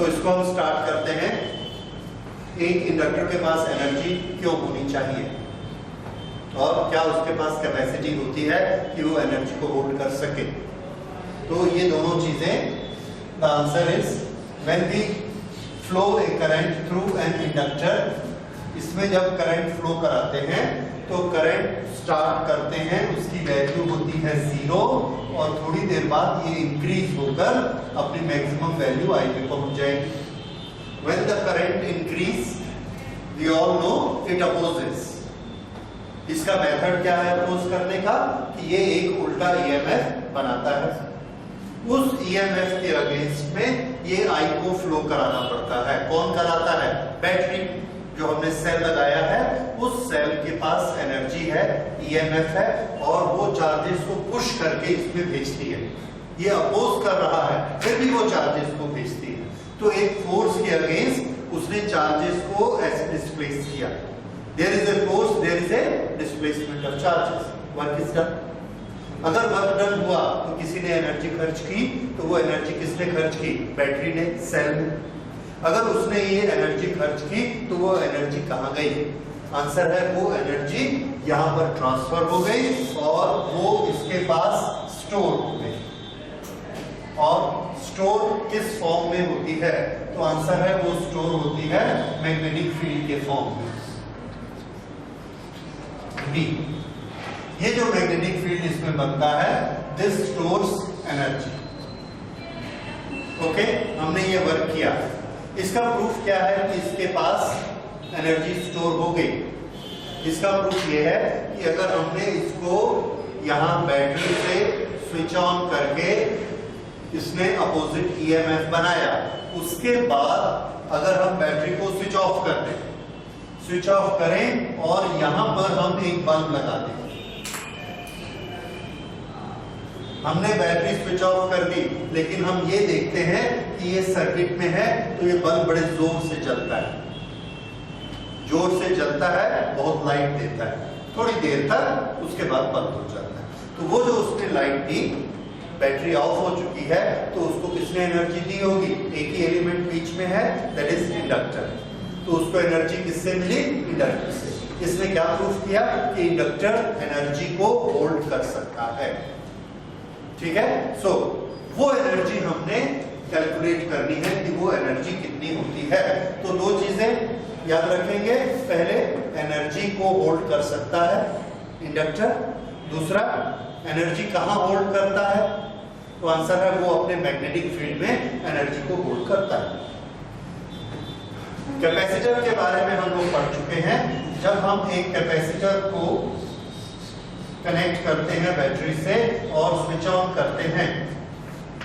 तो इसको हम स्टार्ट करते हैं। एक इंडक्टर के पास एनर्जी क्यों होनी चाहिए और क्या उसके पास कैपेसिटी होती है कि वो एनर्जी को होल्ड कर सके। तो ये दोनों चीजें, the answer is when we flow a current through an inductor, इसमें जब करंट फ्लो कराते हैं तो करंट स्टार्ट करते हैं, उसकी वैल्यू होती है 0 और थोड़ी देर बाद ये इंक्रीज होकर अपनी मैक्सिमम वैल्यू आई पे पहुंच जाएगी। When the current increase, we all know it opposes. इसका मेथड क्या है अपोज करने का कि ये एक उल्टा ईएमएफ बनाता है। उस ईएमएफ के अगेंस्ट में ये आई को फ्लो कराना पड़ता है। कौन कराता है? बैटरी। जो हमने सेल लगाया है उस सेल के पास एनर्जी है, ईएमएफ है और वो चार्जेस को पुश करके इसमें भेजती है। ये अपोज कर रहा है फिर भी वो चार्जेस को भेजती है। तो एक फोर्स के अगेंस्ट उसने चार्जेस को ऐसे डिस्प्लेस किया। There is a force, there is a displacement of charges, work is done. अगर वर्क डन हुआ तो किसी ने एनर्जी खर्च की, तो वो एनर्जी किसने खर्च की? बैटरी ने, सेल ने। अगर उसने ये एनर्जी खर्च की तो वो एनर्जी कहाँ गई? आंसर है वो एनर्जी यहाँ पर ट्रांसफर हो गई और वो इसके पास स्टोर हो गई। और स्टोर किस फॉर्म में होती है? तो आंसर है वो स्टोर होती है मैग्नेटिक फील्ड के फॉर्म में। बी, ये जो मैग्नेटिक फील्ड इसमें बनता है, दिस स्टोर्स एनर्जी। ओके, हमने ये वर्क किया। इसका प्रूफ क्या है कि इसके पास एनर्जी स्टोर हो गई? इसका प्रूफ ये है कि अगर हमने इसको यहां बैटरी से स्विच ऑन करके इसने अपोजिट ईएमएफ बनाया, उसके बाद अगर हम बैटरी को स्विच ऑफ कर दें, स्विच ऑफ करें और यहां पर हम एक बल्ब लगा दें। हमने बैटरी स्विच ऑफ कर दी, लेकिन हम ये देखते हैं कि ये सर्किट में है तो ये बल्ब बड़े जोर से जलता है, जोर से जलता है, बहुत लाइट देता है थोड़ी देर तक, उसके बाद बंद हो जाता है। तो वो जो उसने लाइट दी, बैटरी ऑफ हो चुकी है, तो उसको किसने एनर्जी दी होगी? एक ही एलिमेंट बीच में है, दैट इज इंडक्टर। तो उसको एनर्जी किससे मिली? इंडक्टर से। इसने क्या प्रूफ किया कि इंडक्टर एनर्जी को होल्ड कर सकता है। ठीक है, सो वो एनर्जी हमने कैलकुलेट करनी है कि वो एनर्जी कितनी होती है। तो दो चीजें याद रखेंगे, पहले एनर्जी को होल्ड कर सकता है इंडक्टर, दूसरा एनर्जी कहां होल्ड करता है? तो आंसर है वो अपने मैग्नेटिक फील्ड में एनर्जी को होल्ड करता है। कैपेसिटर के बारे में हम लोग पढ़ चुके हैं। जब हम एक कैपेसिटर को कनेक्ट करते हैं बैटरी से और स्विच ऑन करते हैं,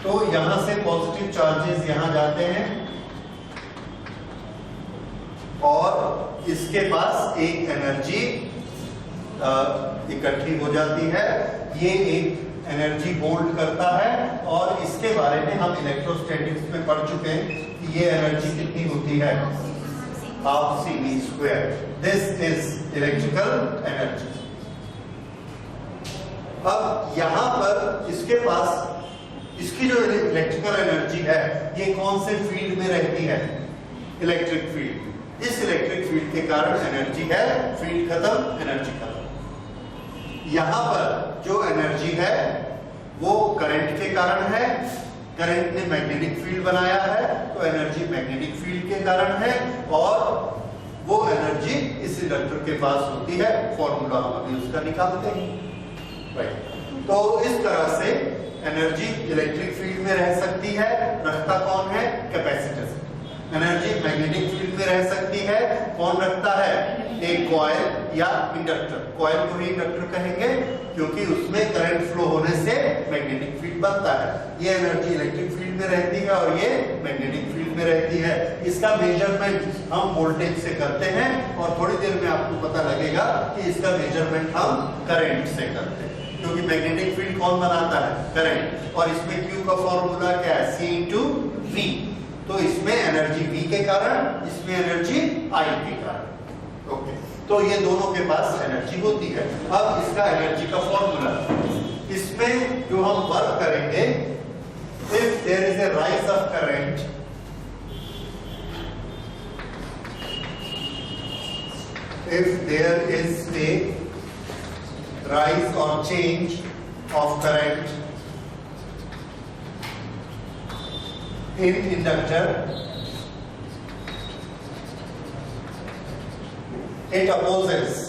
तो यहां से पॉजिटिव चार्जेस यहां जाते हैं और इसके पास एक एनर्जी इकट्ठी हो जाती है। ये एक एनर्जी होल्ड करता है और इसके बारे में हम इलेक्ट्रोस्टैटिक्स में पढ़ चुके हैं कि ये एनर्जी कितनी होती है? Half CV²। This is electrical energy. अब यहां पर इसके पास इसकी जो इलेक्ट्रिकल एनर्जी है, ये कौन से फील्ड में रहती है? Electric field. इस इलेक्ट्रिक फील्ड के कारण एनर्जी है, फील्ड खत्म, एनर्जी खत्म। यहां पर जो एनर्जी है वो करंट के कारण है, करंट ने मैग्नेटिक फील्ड बनाया है, तो एनर्जी मैग्नेटिक फील्ड के कारण है और वो एनर्जी इस इंडक्टर के पास होती है। फॉर्मूला हम अभी उसका निकालते हैं, राइट। तो इस तरह से एनर्जी इलेक्ट्रिक फील्ड में रह सकती है, रखता कौन है? कैपेसिटर। एनर्जी मैग्नेटिक फील्ड में रह सकती है, कौन रखता है? एक कॉइल या इंडक्टर। कॉइल को ही इंडक्टर कहेंगे क्योंकि उसमें करंट फ्लो होने से मैग्नेटिक फील्ड बनता है। ये एनर्जी इलेक्ट्रिक फील्ड में रहती है और ये मैग्नेटिक फील्ड में रहती है। इसका मेजरमेंट हम वोल्टेज से करते हैं और थोड़ी देर में आपको पता लगेगा कि इसका मेजरमेंट हम करंट से करते हैं, क्योंकि मैग्नेटिक फील्ड कौन बनाता है? करंट। और इसमें Q का फॉर्मूला क्या है? C/V। तो इसमें एनर्जी V के कारण, इसमें एनर्जी I के कारण। ओके, तो ये दोनों के पास एनर्जी होती है। अब इसका एनर्जी का फॉर्मूला, इसमें जो हम वर्क करेंगे, if there is a rise of current if there is a rise or change of current in inductor, it opposes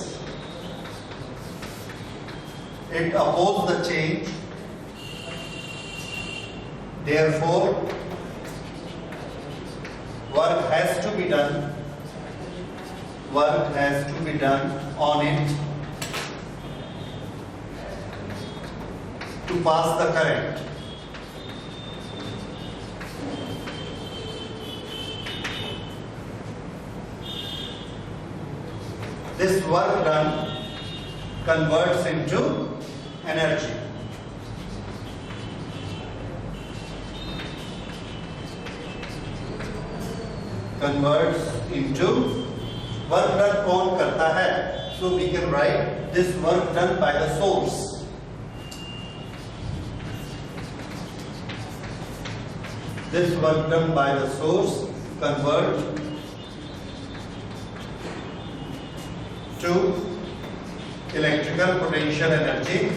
the change, therefore work has to be done on it to pass the current. This work done converts into energy. Work done कौन करता है? So we can write this work done by the source. This work done by the source convert to electrical potential energy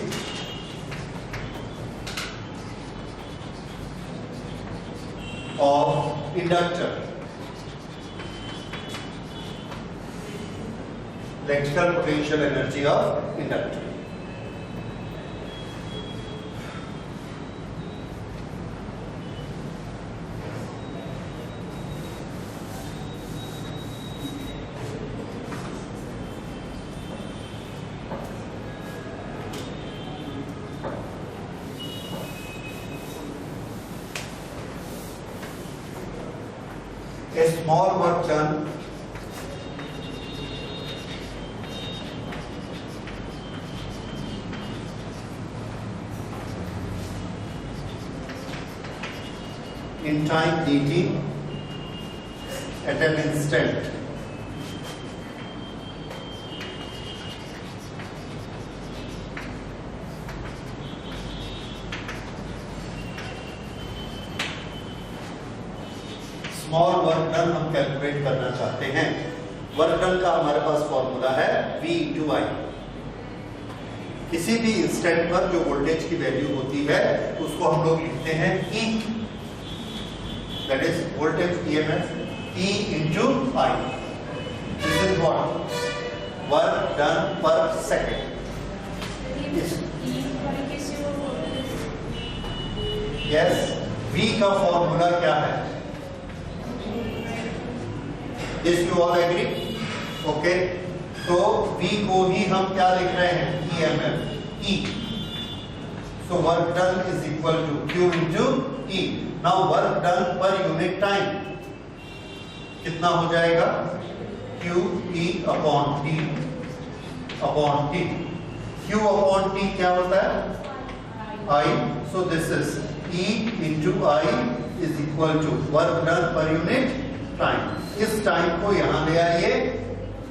of inductor. Electrical potential energy of inductor. A small work done in time dt at an instant small work done हम calculate करना चाहते हैं। Work done का हमारे पास formula है V × I। किसी भी instant पर जो वोल्टेज की वैल्यू होती है उसको हम लोग लिखते हैं E, that is voltage EMF, E into I. This is what? Work done per second. Yes, V का फॉर्मूला क्या है? Yes, you all agree? Okay. तो V को ही हम क्या लिख रहे हैं? EMF, E. So work done is equal to Q into E. Now work done per unit time कितना हो जाएगा? Q E upon T upon T. Q upon T क्या होता है? I. So this is E into I is equal to work done per unit time. इस time को यहाँ ले आइए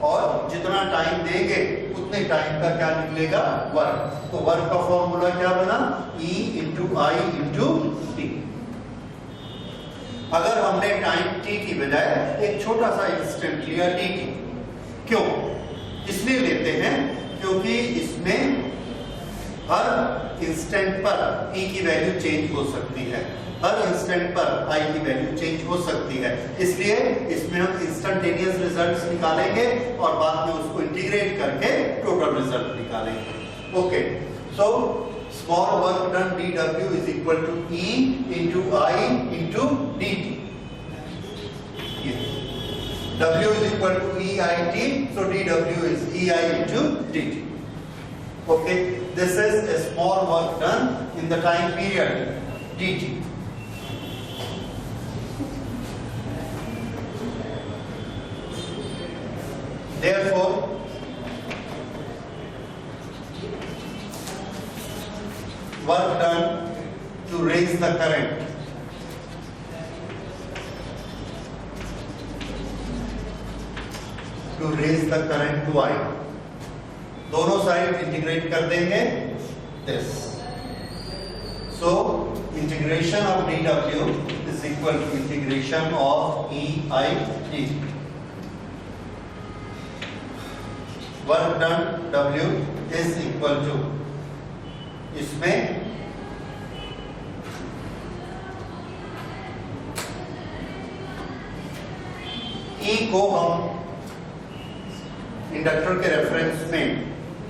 और जितना टाइम देंगे उतने टाइम का क्या निकलेगा? वर्क। तो वर्क का फॉर्मूला क्या बना? E into I into T। अगर हमने टाइम t की बजाय एक छोटा सा इंस्टेंट लिया dt, क्यों? इसलिए लेते हैं क्योंकि इसमें हर इंस्टेंट पर e की वैल्यू चेंज हो सकती है, हर इंस्टेंट पर i की वैल्यू चेंज हो सकती है। इसलिए इसमें हम इंस्टेंटेनियस रिजल्ट्स निकालेंगे और बाद में उसको इंटीग्रेट करके टोटल रिजल्ट निकालेंगे। Okay, so small work done dW is equal to E into I into dt. Yes. W is equal to EIT, so dW is EI into dt. Okay, this is a small work done in the time period dt. Therefore, work done to raise the current to I. दोनों side integrate कर देंगे this. So integration of dW is equal to integration of EI dt. Work done W is equal to, इसमें E को हम inductor के reference में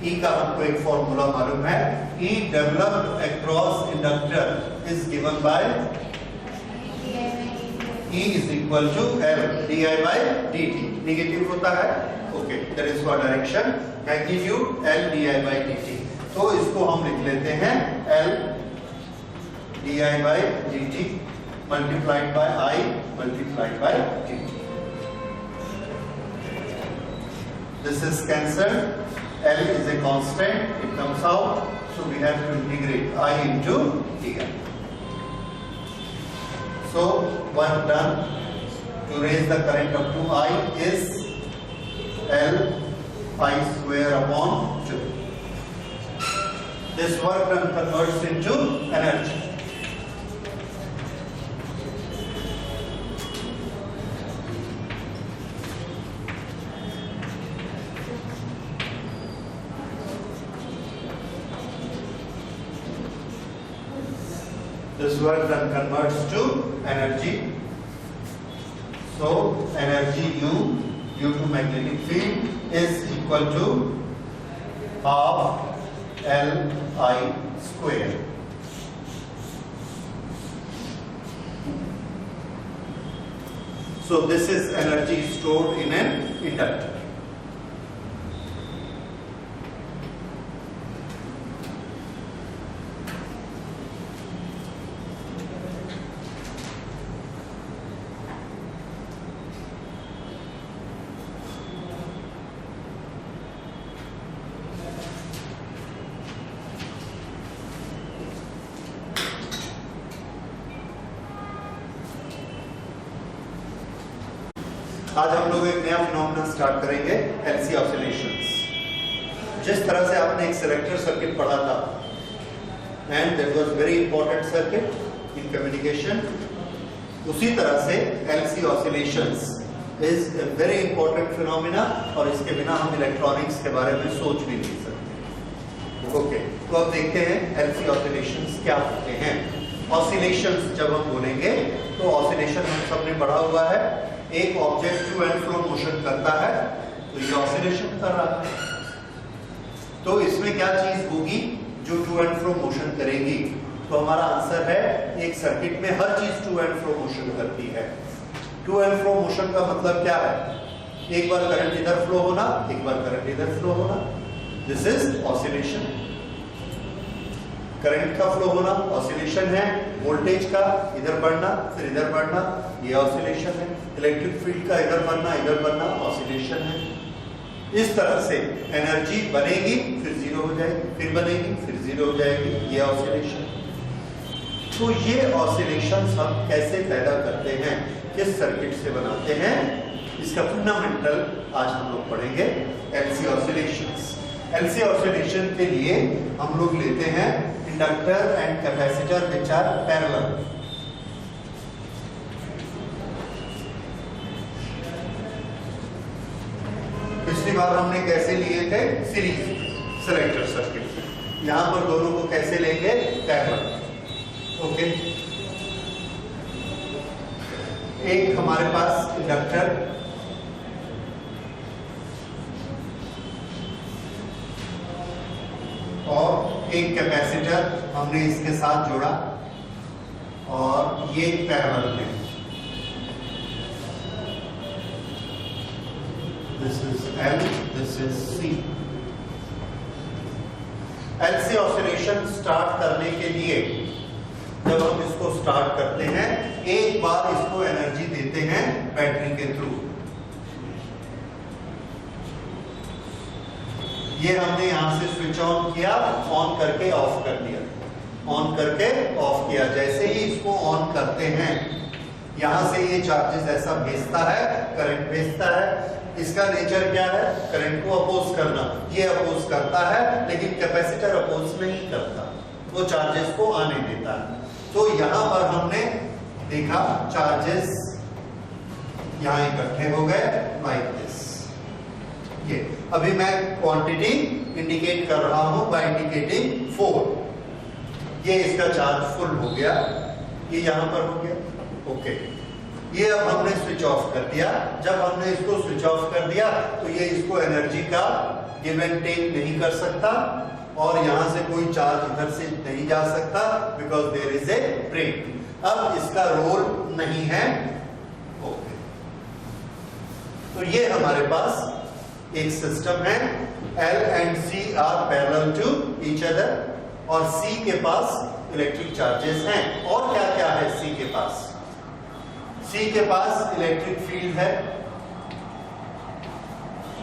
E का हमको एक फॉर्मूला मालूम है, E developed across inductor is given by E is equal to L di by dt. Negative होता है, okay, that is for direction, magnitude L di by dt. तो इसको हम लिख लेते हैं L di by dt multiplied by I multiplied by dt. This is cancelled. L is a constant, it comes out, so we have to integrate I into dI. So work done to raise the current up to I is L I square upon 2. This work done converts into energy. This work done converts to energy. So energy U due to magnetic field is equal to half L I square. So this is energy stored in an inductor. आज हम लोग एक नया phenomena start करेंगे, LC oscillations. जिस तरह से आपने एक सेलेक्टर सर्किट पढ़ा था and that was very important circuit in communication, उसी तरह से LC oscillations is a very important phenomena और इसके बिना हम इलेक्ट्रॉनिक्स के बारे में सोच भी नहीं सकते। ओके, तो अब देखते हैं एलसी ऑसिलेशंस क्या होते हैं। ऑसिलेशंस जब हम बोलेंगे तो ऑसिलेशन हम सबने पढ़ा हुआ है, एक object to and fro motion करता है तो ये ऑसिलेशन कर रहा है। तो इसमें क्या चीज होगी जो टू एंड फ्रो मोशन करेगी? तो हमारा आंसर है एक सर्किट में हर चीज टू एंड फ्रो मोशन करती है। टू एंड फ्रो मोशन का मतलब क्या है? एक बार करंट इधर फ्लो होना, एक बार करंट इधर फ्लो होना, दिस इज ऑसिलेशन। करंट का फ्लो होना ऑसिलेशन है, वोल्टेज का इधर बढ़ना फिर इधर बढ़ना ये ऑसिलेशन है, इलेक्ट्रिक फील्ड का इधर बढ़ना ऑसिलेशन है। इस तरह से एनर्जी बनेगी फिर जीरो हो जाएगी, फिर बनेगी फिर जीरो हो जाएगी, ये ऑसिलेशन। तो ये ऑसिलेशंस हम कैसे पैदा करते हैं, किस सर्किट से बनाते हैं, इसका फंडामेंटल आज हम लोग पढ़ेंगे, एलसी ऑसिलेशंस। एलसी ऑसिलेशन के लिए हम लोग लेते हैं inductor and capacitor which are parallel. पिछली बार हमने कैसे लिए थे? Series selector circuit. यहां पर दोनों को कैसे लेंगे? पैरेलल। ओके, एक हमारे पास इंडक्टर और एक कैपेसिटर हमने इसके साथ जोड़ा और ये पैरेलल में, this is L, this is C। LC oscillation start करने के लिए जब हम इसको स्टार्ट करते हैं, एक बार इसको एनर्जी देते हैं बैटरी के थ्रू। ये हमने यहां से स्विच ऑन किया, ऑन करके ऑफ कर दिया, ऑन करके ऑफ किया। जैसे ही इसको ऑन करते हैं यहां से ये चार्जेस ऐसा भेजता है, करंट भेजता है। इसका नेचर क्या है? करंट को अपोज करना। ये अपोज करता है लेकिन कैपेसिटर अपोज नहीं करता, वो चार्जेस को आने देता है। तो यहां पर हमने देखा चार्जेस यहां इकट्ठे हो गए लाइक दिस। ये अभी मैं क्वांटिटी इंडिकेट कर रहा हूं बाय इंडिकेटिंग 4। ये इसका चार्ज फुल हो गया, ये यहां पर हो गया, ओके। ये अब हमने स्विच ऑफ कर दिया। जब हमने इसको स्विच ऑफ कर दिया तो ये इसको एनर्जी का गिव एंड टेक नहीं कर सकता और यहां से कोई चार्ज इधर से नहीं जा सकता because there is a break. अब इसका रोल नहीं है, ओके। तो ये हमारे पास एक सिस्टम है, L and C are parallel to each other और C के पास इलेक्ट्रिक चार्जेस हैं। और क्या क्या है C के पास? C के पास इलेक्ट्रिक फील्ड है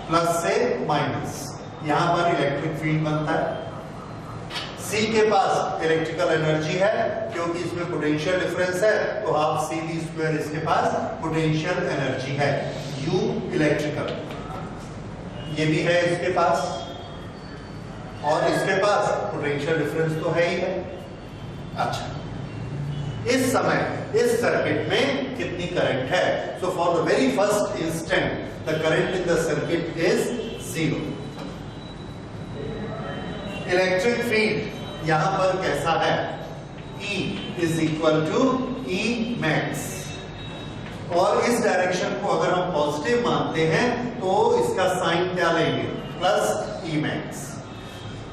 प्लस से माइनस, यहां पर इलेक्ट्रिक फील्ड बनता है। C के पास इलेक्ट्रिकल एनर्जी है क्योंकि इसमें पोटेंशियल डिफरेंस है तो हाफ CV² इसके पास पोटेंशियल एनर्जी है। U इलेक्ट्रिकल, ये भी है इसके पास और इसके पास पोटेंशियल डिफरेंस तो है ही है। अच्छा, इस समय इस सर्किट में कितनी करंट है? So for the very first instant the current in the circuit is 0। Electric field यहां पर कैसा है? E is equal to E max. और इस डायरेक्शन को अगर हम पॉजिटिव मानते हैं तो इसका साइन क्या लेंगे? Plus E max.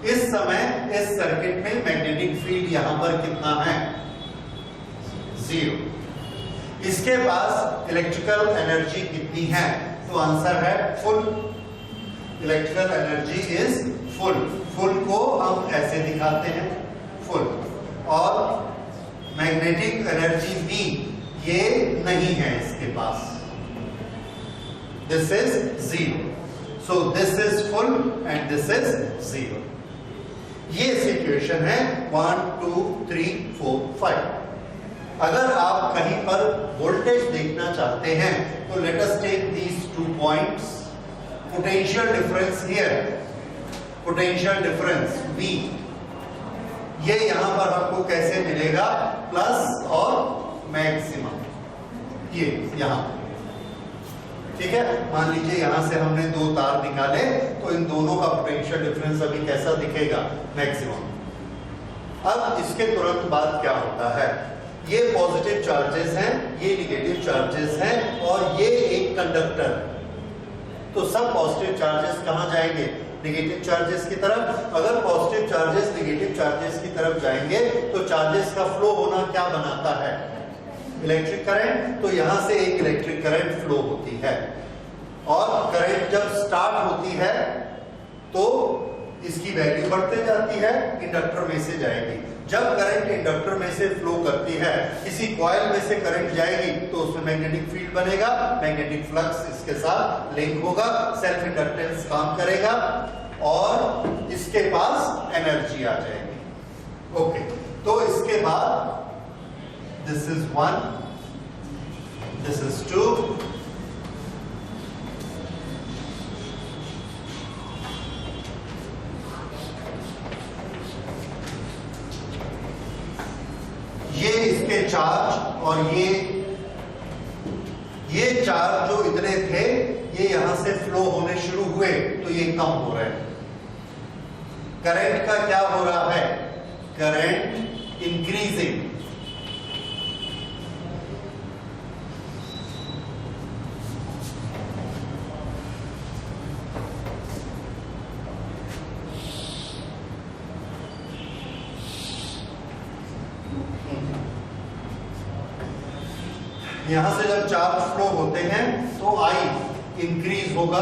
इस समय इस सर्किट में मैग्नेटिक फील्ड यहां पर कितना है? 0। इसके पास इलेक्ट्रिकल एनर्जी कितनी है? तो आंसर है full. Electrical energy is full. Full को हम ऐसे दिखाते हैं, फुल। और मैग्नेटिक एनर्जी भी ये नहीं है इसके पास, this is 0। So this is full and this is 0। ये सिचुएशन है 1 2 3 4 5। अगर आप कहीं पर वोल्टेज देखना चाहते हैं तो let us take these 2 points. Potential difference here, potential difference V, ये यहां पर हमको कैसे मिलेगा? प्लस और मैक्सिमम, ये यहां, ठीक है। मान लीजिए यहां से हमने 2 तार निकाले तो इन दोनों का पोटेंशियल डिफरेंस अभी कैसा दिखेगा? मैक्सिमम। अब इसके तुरंत बाद क्या होता है? ये पॉजिटिव चार्जेस हैं, ये निगेटिव चार्जेस हैं और ये एक कंडक्टर है। तो सब पॉजिटिव चार्जेस कहां जाएंगे? निगेटिव चार्जेस की तरफ। अगर पॉजिटिव चार्जेस निगेटिव चार्जेस की तरफ जाएंगे तो चार्जेस का फ्लो होना क्या बनाता है? Electric current. तो यहां से एक इलेक्ट्रिक करंट फ्लो होती है और करंट जब स्टार्ट होती है तो इसकी वैल्यू बढ़ते जाती है, इंडक्टर में से जाएगी। जब करंट इंडक्टर में से फ्लो करती है, किसी कॉइल में से करंट जाएगी तो उसमें मैग्नेटिक फील्ड बनेगा, मैग्नेटिक फ्लक्स इसके साथ लिंक होगा, सेल्फ इंडक्टेंस काम करेगा और इसके पास एनर्जी आ जाएगी। ओके, तो इसके बाद दिस इज 1, दिस इज 2, ये इसके चार्ज और ये चार्ज जो इतने थे ये यहां से फ्लो होने शुरू हुए तो ये कम हो रहे हैं। करंट का क्या हो रहा है? Current increasing. यहां से जब चार्ज फ्लो होते हैं तो I इंक्रीज होगा,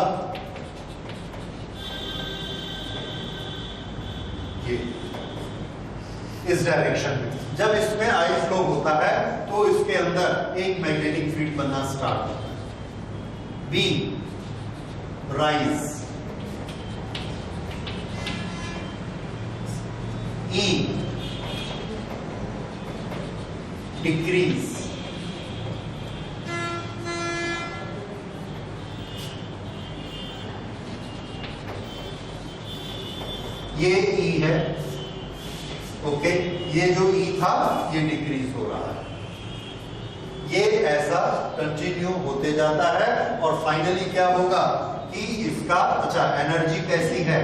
ये इस डायरेक्शन में। जब इसमें I फ्लो होता है तो इसके अंदर एक मैग्नेटिक फील्ड बनना स्टार्ट होता है। B राइज, E डिक्रीज, ये E है, ओके। ये जो E था ये डिक्रीज हो रहा है। ये ऐसा कंटिन्यू होते जाता है और फाइनली क्या होगा कि इस इसका अच्छा एनर्जी कैसी है,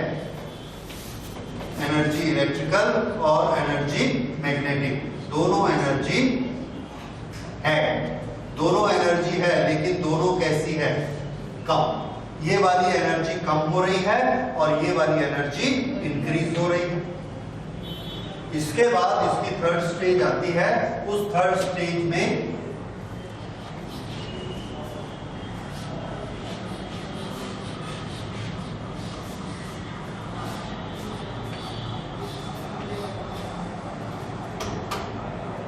एनर्जी इलेक्ट्रिकल और एनर्जी मैग्नेटिक, दोनों एनर्जी है, दोनों एनर्जी है, लेकिन दोनों कैसी है, कम। ये वाली एनर्जी कम हो रही है और ये वाली एनर्जी इंक्रीज हो रही है। इसके बाद इसकी थर्ड स्टेज आती है, उस थर्ड स्टेज में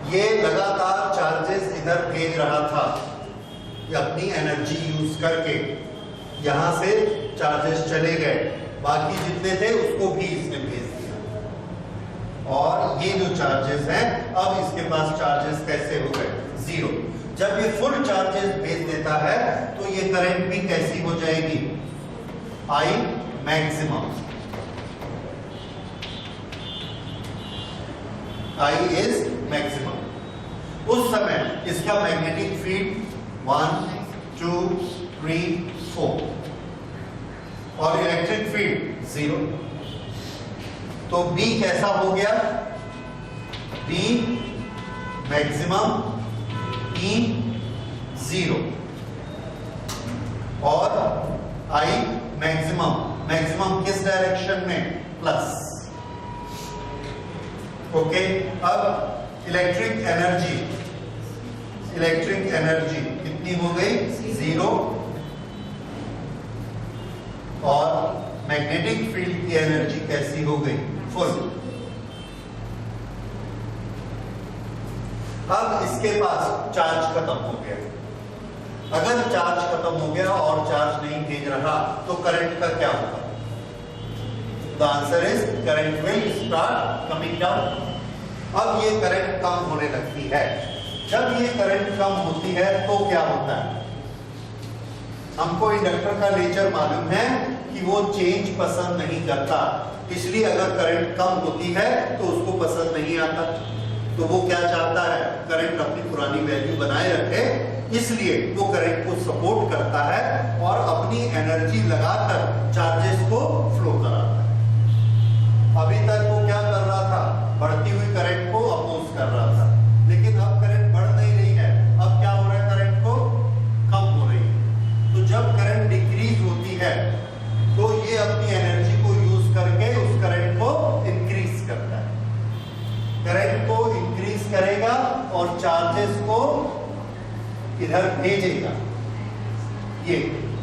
ये लगातार चार्जेस इधर भेज रहा था, ये अपनी एनर्जी यूज करके यहां से चार्जेस चले गए, बाकी जितने थे उसको भी इसने भेज दिया। और ये जो चार्जेस हैं, अब इसके पास चार्जेस कैसे हो गए, जीरो। जब ये फुल चार्जेस भेज देता है तो ये करंट भी कैसी हो जाएगी, I maximum, I is maximum. उस समय इसका मैग्नेटिक फील्ड 1 2 3 4 और इलेक्ट्रिक फील्ड 0। तो B कैसा हो गया, B मैक्सिमम, E 0 और I मैक्सिमम। मैक्सिमम किस डायरेक्शन में, प्लस। ओके, अब इलेक्ट्रिक एनर्जी कितनी हो गई, 0 और मैग्नेटिक फील्ड की एनर्जी कैसी हो गई, फुल। अब इसके पास चार्ज खत्म हो गया। अगर चार्ज खत्म हो गया और चार्ज नहीं भेज रहा तो करंट का क्या होगा, the answer is current will start coming down. अब ये करंट कम होने लगती है। जब ये करंट कम होती है तो क्या होता है, हमको इंडक्टर का नेचर मालूम है कि वो चेंज पसंद नहीं करता, इसलिए अगर करंट कम होती है तो उसको पसंद नहीं आता, तो वो क्या चाहता है, करंट अपनी पुरानी वैल्यू बनाए रखे, इसलिए वो करंट को सपोर्ट करता है और अपनी एनर्जी लगाकर चार्जेस को फ्लो कराता है। अभी तक वो क्या कर रहा था, बढ़ती हुई करंट को अपोज कर रहा था, लेकिन अब करंट बढ़ नहीं रही है, अब क्या हो रहा है, करंट को कम हो रही है। तो जब करंट डिक्रीज होती है तो ये अपनी एनर्जी को यूज करके उस करंट को इंक्रीज करता है, करंट को इंक्रीज करेगा और चार्जेस को इधर भेजेगा। ये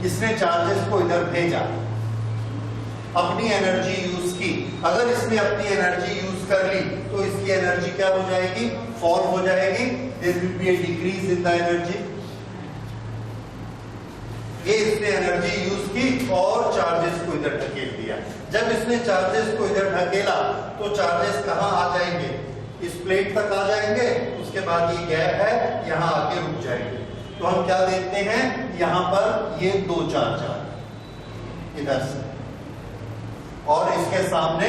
इसने चार्जेस को इधर भेजा, अपनी एनर्जी यूज की। अगर इसने अपनी एनर्जी यूज कर ली तो इसकी एनर्जी क्या हो जाएगी, फॉल हो जाएगी, there will be a decrease in the energy. ये इसने एनर्जी यूज की और चार्जेस को इधर ढकेल दिया। जब इसने चार्जेस को इधर ढकेला तो चार्जेस कहां आ जाएंगे, इस प्लेट तक आ जाएंगे, उसके बाद ये गैप है, यहां आके रुक जाएंगे। तो हम क्या देखते हैं, यहां पर ये दो चार्ज आ गए इधर से, और इसके सामने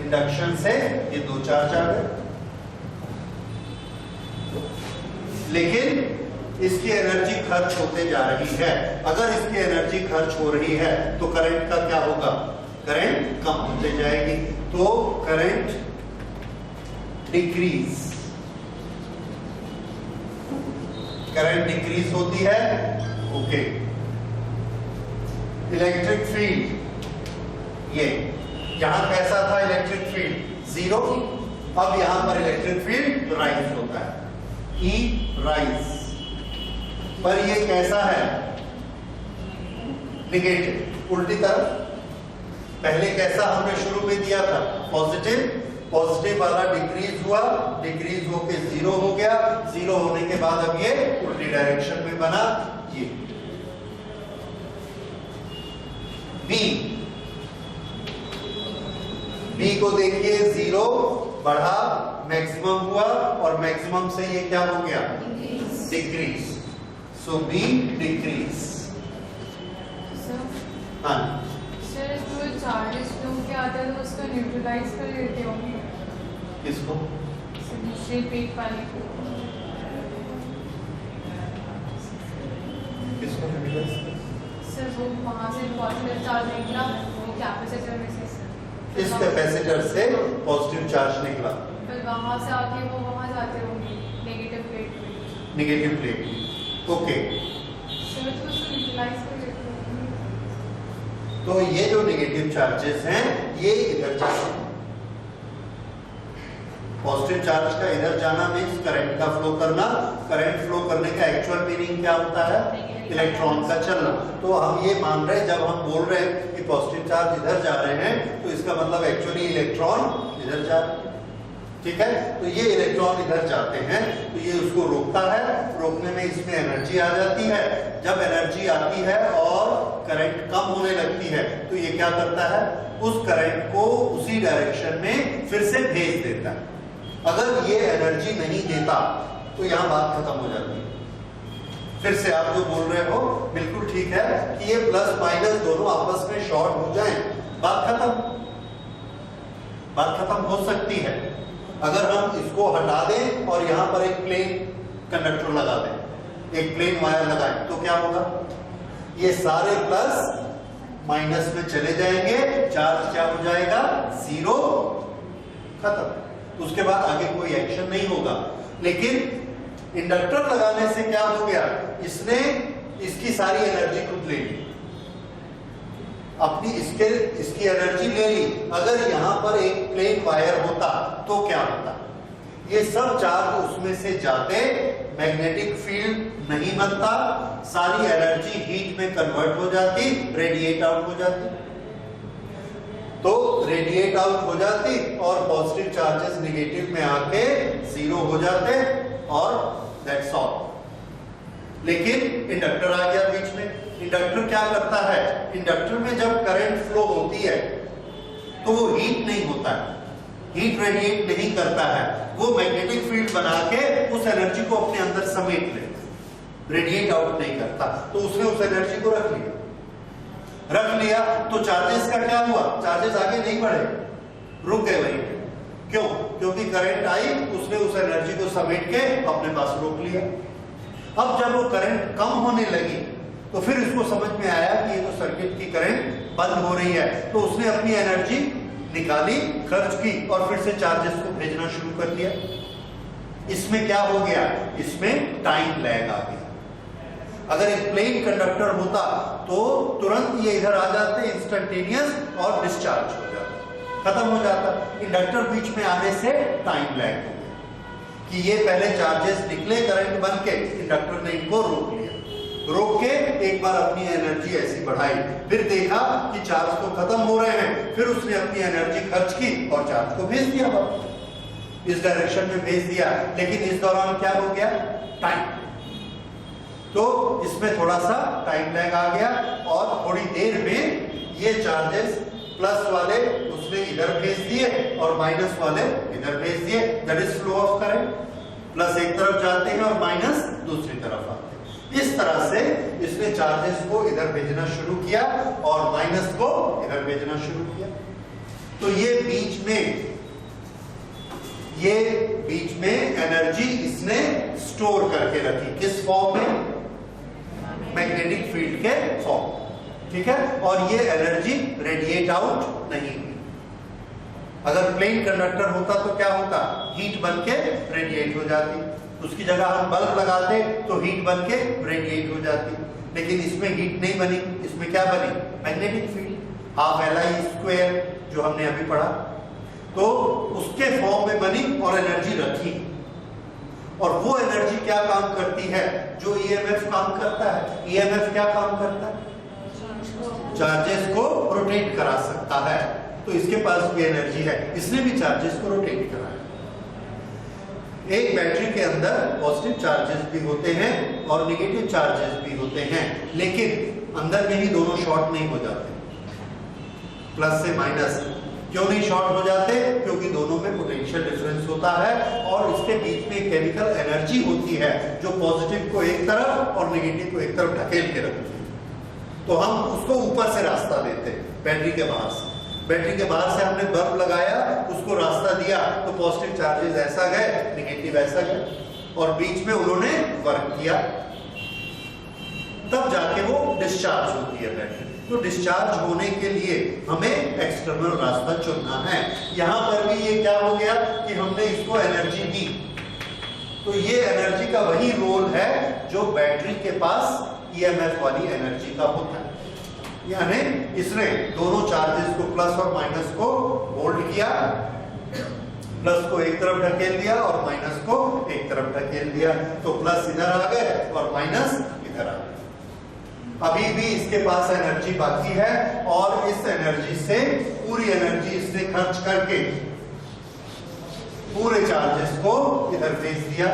इंडक्शन से ये दो चार्ज आ गए, लेकिन इसकी एनर्जी खर्च होते जा रही है। अगर इसकी एनर्जी खर्च हो रही है तो करंट का क्या होगा, करंट कम होते जाएगी, तो करंट डिक्रीज, करंट डिक्रीज होती है। ओके, इलेक्ट्रिक फील्ड, ये यहां कैसा था, इलेक्ट्रिक फील्ड 0, अब यहां पर इलेक्ट्रिक फील्ड राइज होता है, E राइज, पर ये कैसा है, निगेटिव, उल्टी तरफ। पहले कैसा हमने शुरू में दिया था, पॉजिटिव, पॉजिटिव वाला डिक्रीज हुआ, डिक्रीज होके 0 हो गया, 0 होने के बाद अब ये उल्टी डायरेक्शन में बना, ये बी को देखिए, 0 बढ़ा, मैक्सिमम हुआ, और मैक्सिमम से ये क्या हो गया, डिक्रीज, सो बी डिक्रीज। हाँ सर, जो चार्जेस फ्लो के आता है तो उसको न्यूट्रलाइज कर देते होंगे, किसको, दूसरे पेट वाले को, किसको न्यूट्रलाइज, सर वो वहाँ से पॉजिटिव चार्ज निकला, वो कैपेसिटर में से सर। इस कैपेसिटर से पॉजिटिव चार्ज निकला, फिर वहाँ से आके वो वहाँ जाते होंगे नेगेटिव प्लेट में। Negative plate. ओके, सर तो उसको यूटिलाइज कर लेते हैं। तो ये जो नेगेटिव चार्जेस हैं ये इधर जाते हैं। पॉजिटिव चार्ज का इधर जाना मीन्स करंट का फ्लो करना। करंट फ्लो करने का एक्चुअल मीनिंग क्या होता है? इलेक्ट्रॉन का चलना। तो हम ये मान रहे हैं, जब हम बोल रहे हैं कि पॉजिटिव चार्ज इधर जा रहे हैं, तो इसका मतलब एक्चुअली इलेक्ट्रॉन इधर जा रहे हैं। ठीक है, तो ये इलेक्ट्रॉन इधर जाते हैं, तो ये उसको रोकता है। रोकने में इसमें एनर्जी आ जाती है। जब एनर्जी आती है और करंट कम होने लगती है, तो ये क्या करता है? उस करंट को उसी डायरेक्शन में फिर से भेज देता है। अगर ये एनर्जी नहीं देता तो यहाँ बात खत्म हो जाती है। फिर से आप जो बोल रहे हो बिल्कुल ठीक है कि ये प्लस माइनस दोनों आपस में शॉर्ट हो जाएं, बात खत्म हो सकती है। अगर हम इसको हटा दें और यहाँ पर एक प्लेन कंडक्टर लगा दें, एक प्लेन वायर लगाएं, तो क्या होगा? ये सारे प्लस माइनस में चले जाएंगे, चार्ज क्या हो जाएगा? जीरो, खत्म। उसके बाद आगे कोई एक्शन नहीं होगा। लेकिन इंडक्टर लगाने से क्या हो गया? इसने इसकी सारी एनर्जी खुद ले ली, अपनी इसकी एनर्जी ले ली। अगर यहां पर एक प्लेन वायर होता तो क्या होता? ये सब चार्ज उसमें से जाते, मैग्नेटिक फील्ड नहीं बनता, सारी एनर्जी हीट में कन्वर्ट हो जाती, रेडिएट आउट हो जाती। तो रेडिएट आउट हो जाती और पॉजिटिव चार्जेस नेगेटिव में आके जीरो हो जाते और दैट्स ऑल। लेकिन इंडक्टर आ गया बीच में। इंडक्टर क्या करता है? इंडक्टर में जब करंट फ्लो होती है तो वो हीट नहीं होता है, हीट रेडिएट नहीं करता है, वो मैग्नेटिक फील्ड बना के उस एनर्जी को अपने अंदर समेट लेता, रेडिएट आउट नहीं करता। तो उसने उस एनर्जी को रख लिया। तो चार्जेस का क्या हुआ? चार्जेस आगे नहीं बढ़े, रुक गए वहीं पे। क्यों? क्योंकि करंट आई, उसने उस एनर्जी को समेट के अपने पास रोक लिया। अब जब वो करंट कम होने लगी तो फिर उसको समझ में आया कि ये तो सर्किट की करंट बंद हो रही है, तो उसने अपनी एनर्जी निकाली, खर्च की और फिर से चार्जेस को भेजना शुरू कर दिया। इसमें क्या हो गया? इसमें टाइम लैग आ गया। अगर एक प्लेन कंडक्टर होता तो तुरंत ये इधर आ जाते, इंस्टेंटेनियस, और डिस्चार्ज हो जाता, खत्म हो जाता। इंडक्टर बीच में आने से टाइम लैग हो गया कि ये पहले चार्जेस निकले करंट बन के, इंडक्टर ने इनको रोक लिया। रोक के एक बार अपनी एनर्जी ऐसी बढ़ाई, फिर देखा कि चार्ज तो खत्म हो रहे हैं, फिर उसने अपनी एनर्जी खर्च की और चार्ज को भेज दिया वापस, इस डायरेक्शन में भेज दिया। लेकिन इस दौरान क्या हो गया? टाइम। तो इसमें थोड़ा सा टाइम लैग आ गया और थोड़ी देर में ये चार्जेस प्लस वाले उसने इधर भेज दिए और माइनस वाले इधर भेज दिए। That is flow of current. Plus एक तरफ जाते हैं और माइनस दूसरी तरफ आते हैं। इस तरह से इसने चार्जेस को इधर भेजना शुरू किया और माइनस को इधर भेजना शुरू किया। तो ये बीच में एनर्जी इसने स्टोर करके रखी, किस फॉर्म में? मैग्नेटिक फील्ड के फॉर्म। ठीक है, और ये एनर्जी रेडिएट आउट नहीं हुई। अगर प्लेन कंडक्टर होता तो क्या होता? हीट बन के रेडिएट हो जाती, उसकी जगह हम बल्ब लगाते तो हीट बन के रेडिएट हो जाती। लेकिन इसमें हीट नहीं बनी, इसमें क्या बनी? मैग्नेटिक फील्ड, हाफ Li², जो हमने अभी पढ़ा, तो उसके फॉर्म में बनी और एनर्जी रखी। और वो एनर्जी क्या काम करती है? जो ईएमएफ काम करता है। ईएमएफ क्या काम करता है? चार्जेस को रोटेट करा सकता है। तो इसके पास भी एनर्जी है, इसने भी चार्जेस को रोटेट कराया। एक बैटरी के अंदर पॉजिटिव चार्जेस भी होते हैं और नेगेटिव चार्जेस भी होते हैं, लेकिन अंदर में ही दोनों शॉर्ट नहीं हो जाते, प्लस से माइनस। क्यों नहीं शॉर्ट हो जाते? क्योंकि दोनों में पोटेंशियल डिफरेंस होता है और इसके बीच में केमिकल एनर्जी होती है जो पॉजिटिव को एक तरफ और नेगेटिव को एक तरफ ढकेल के रखती है। तो हम उसको ऊपर से रास्ता देते हैं, बैटरी के बाहर से। बैटरी के बाहर से हमने बल्ब लगाया, उसको रास्ता दिया, तो पॉजिटिव चार्जेस ऐसा गए, नेगेटिव ऐसा गए, और बीच में उन्होंने वर्क किया। तब जाके वो डिस्चार्ज होती है बैटरी। तो डिस्चार्ज होने के लिए हमें एक्सटर्नल रास्ता चुनना है। यहां पर भी ये क्या हो गया कि हमने इसको एनर्जी दी, तो ये एनर्जी का वही रोल है जो बैटरी के पास ईएमएफ वाली एनर्जी का होता है। यानी इसने दोनों चार्जेस को प्लस और माइनस को होल्ड किया, प्लस को एक तरफ ढकेल दिया और माइनस को एक तरफ ढकेल दिया, तो प्लस इधर आ गए और माइनस इधर आ गए। अभी भी इसके पास एनर्जी बाकी है और इस एनर्जी से पूरी एनर्जी इसने खर्च करके पूरे चार्जेस को इधर भेज दिया।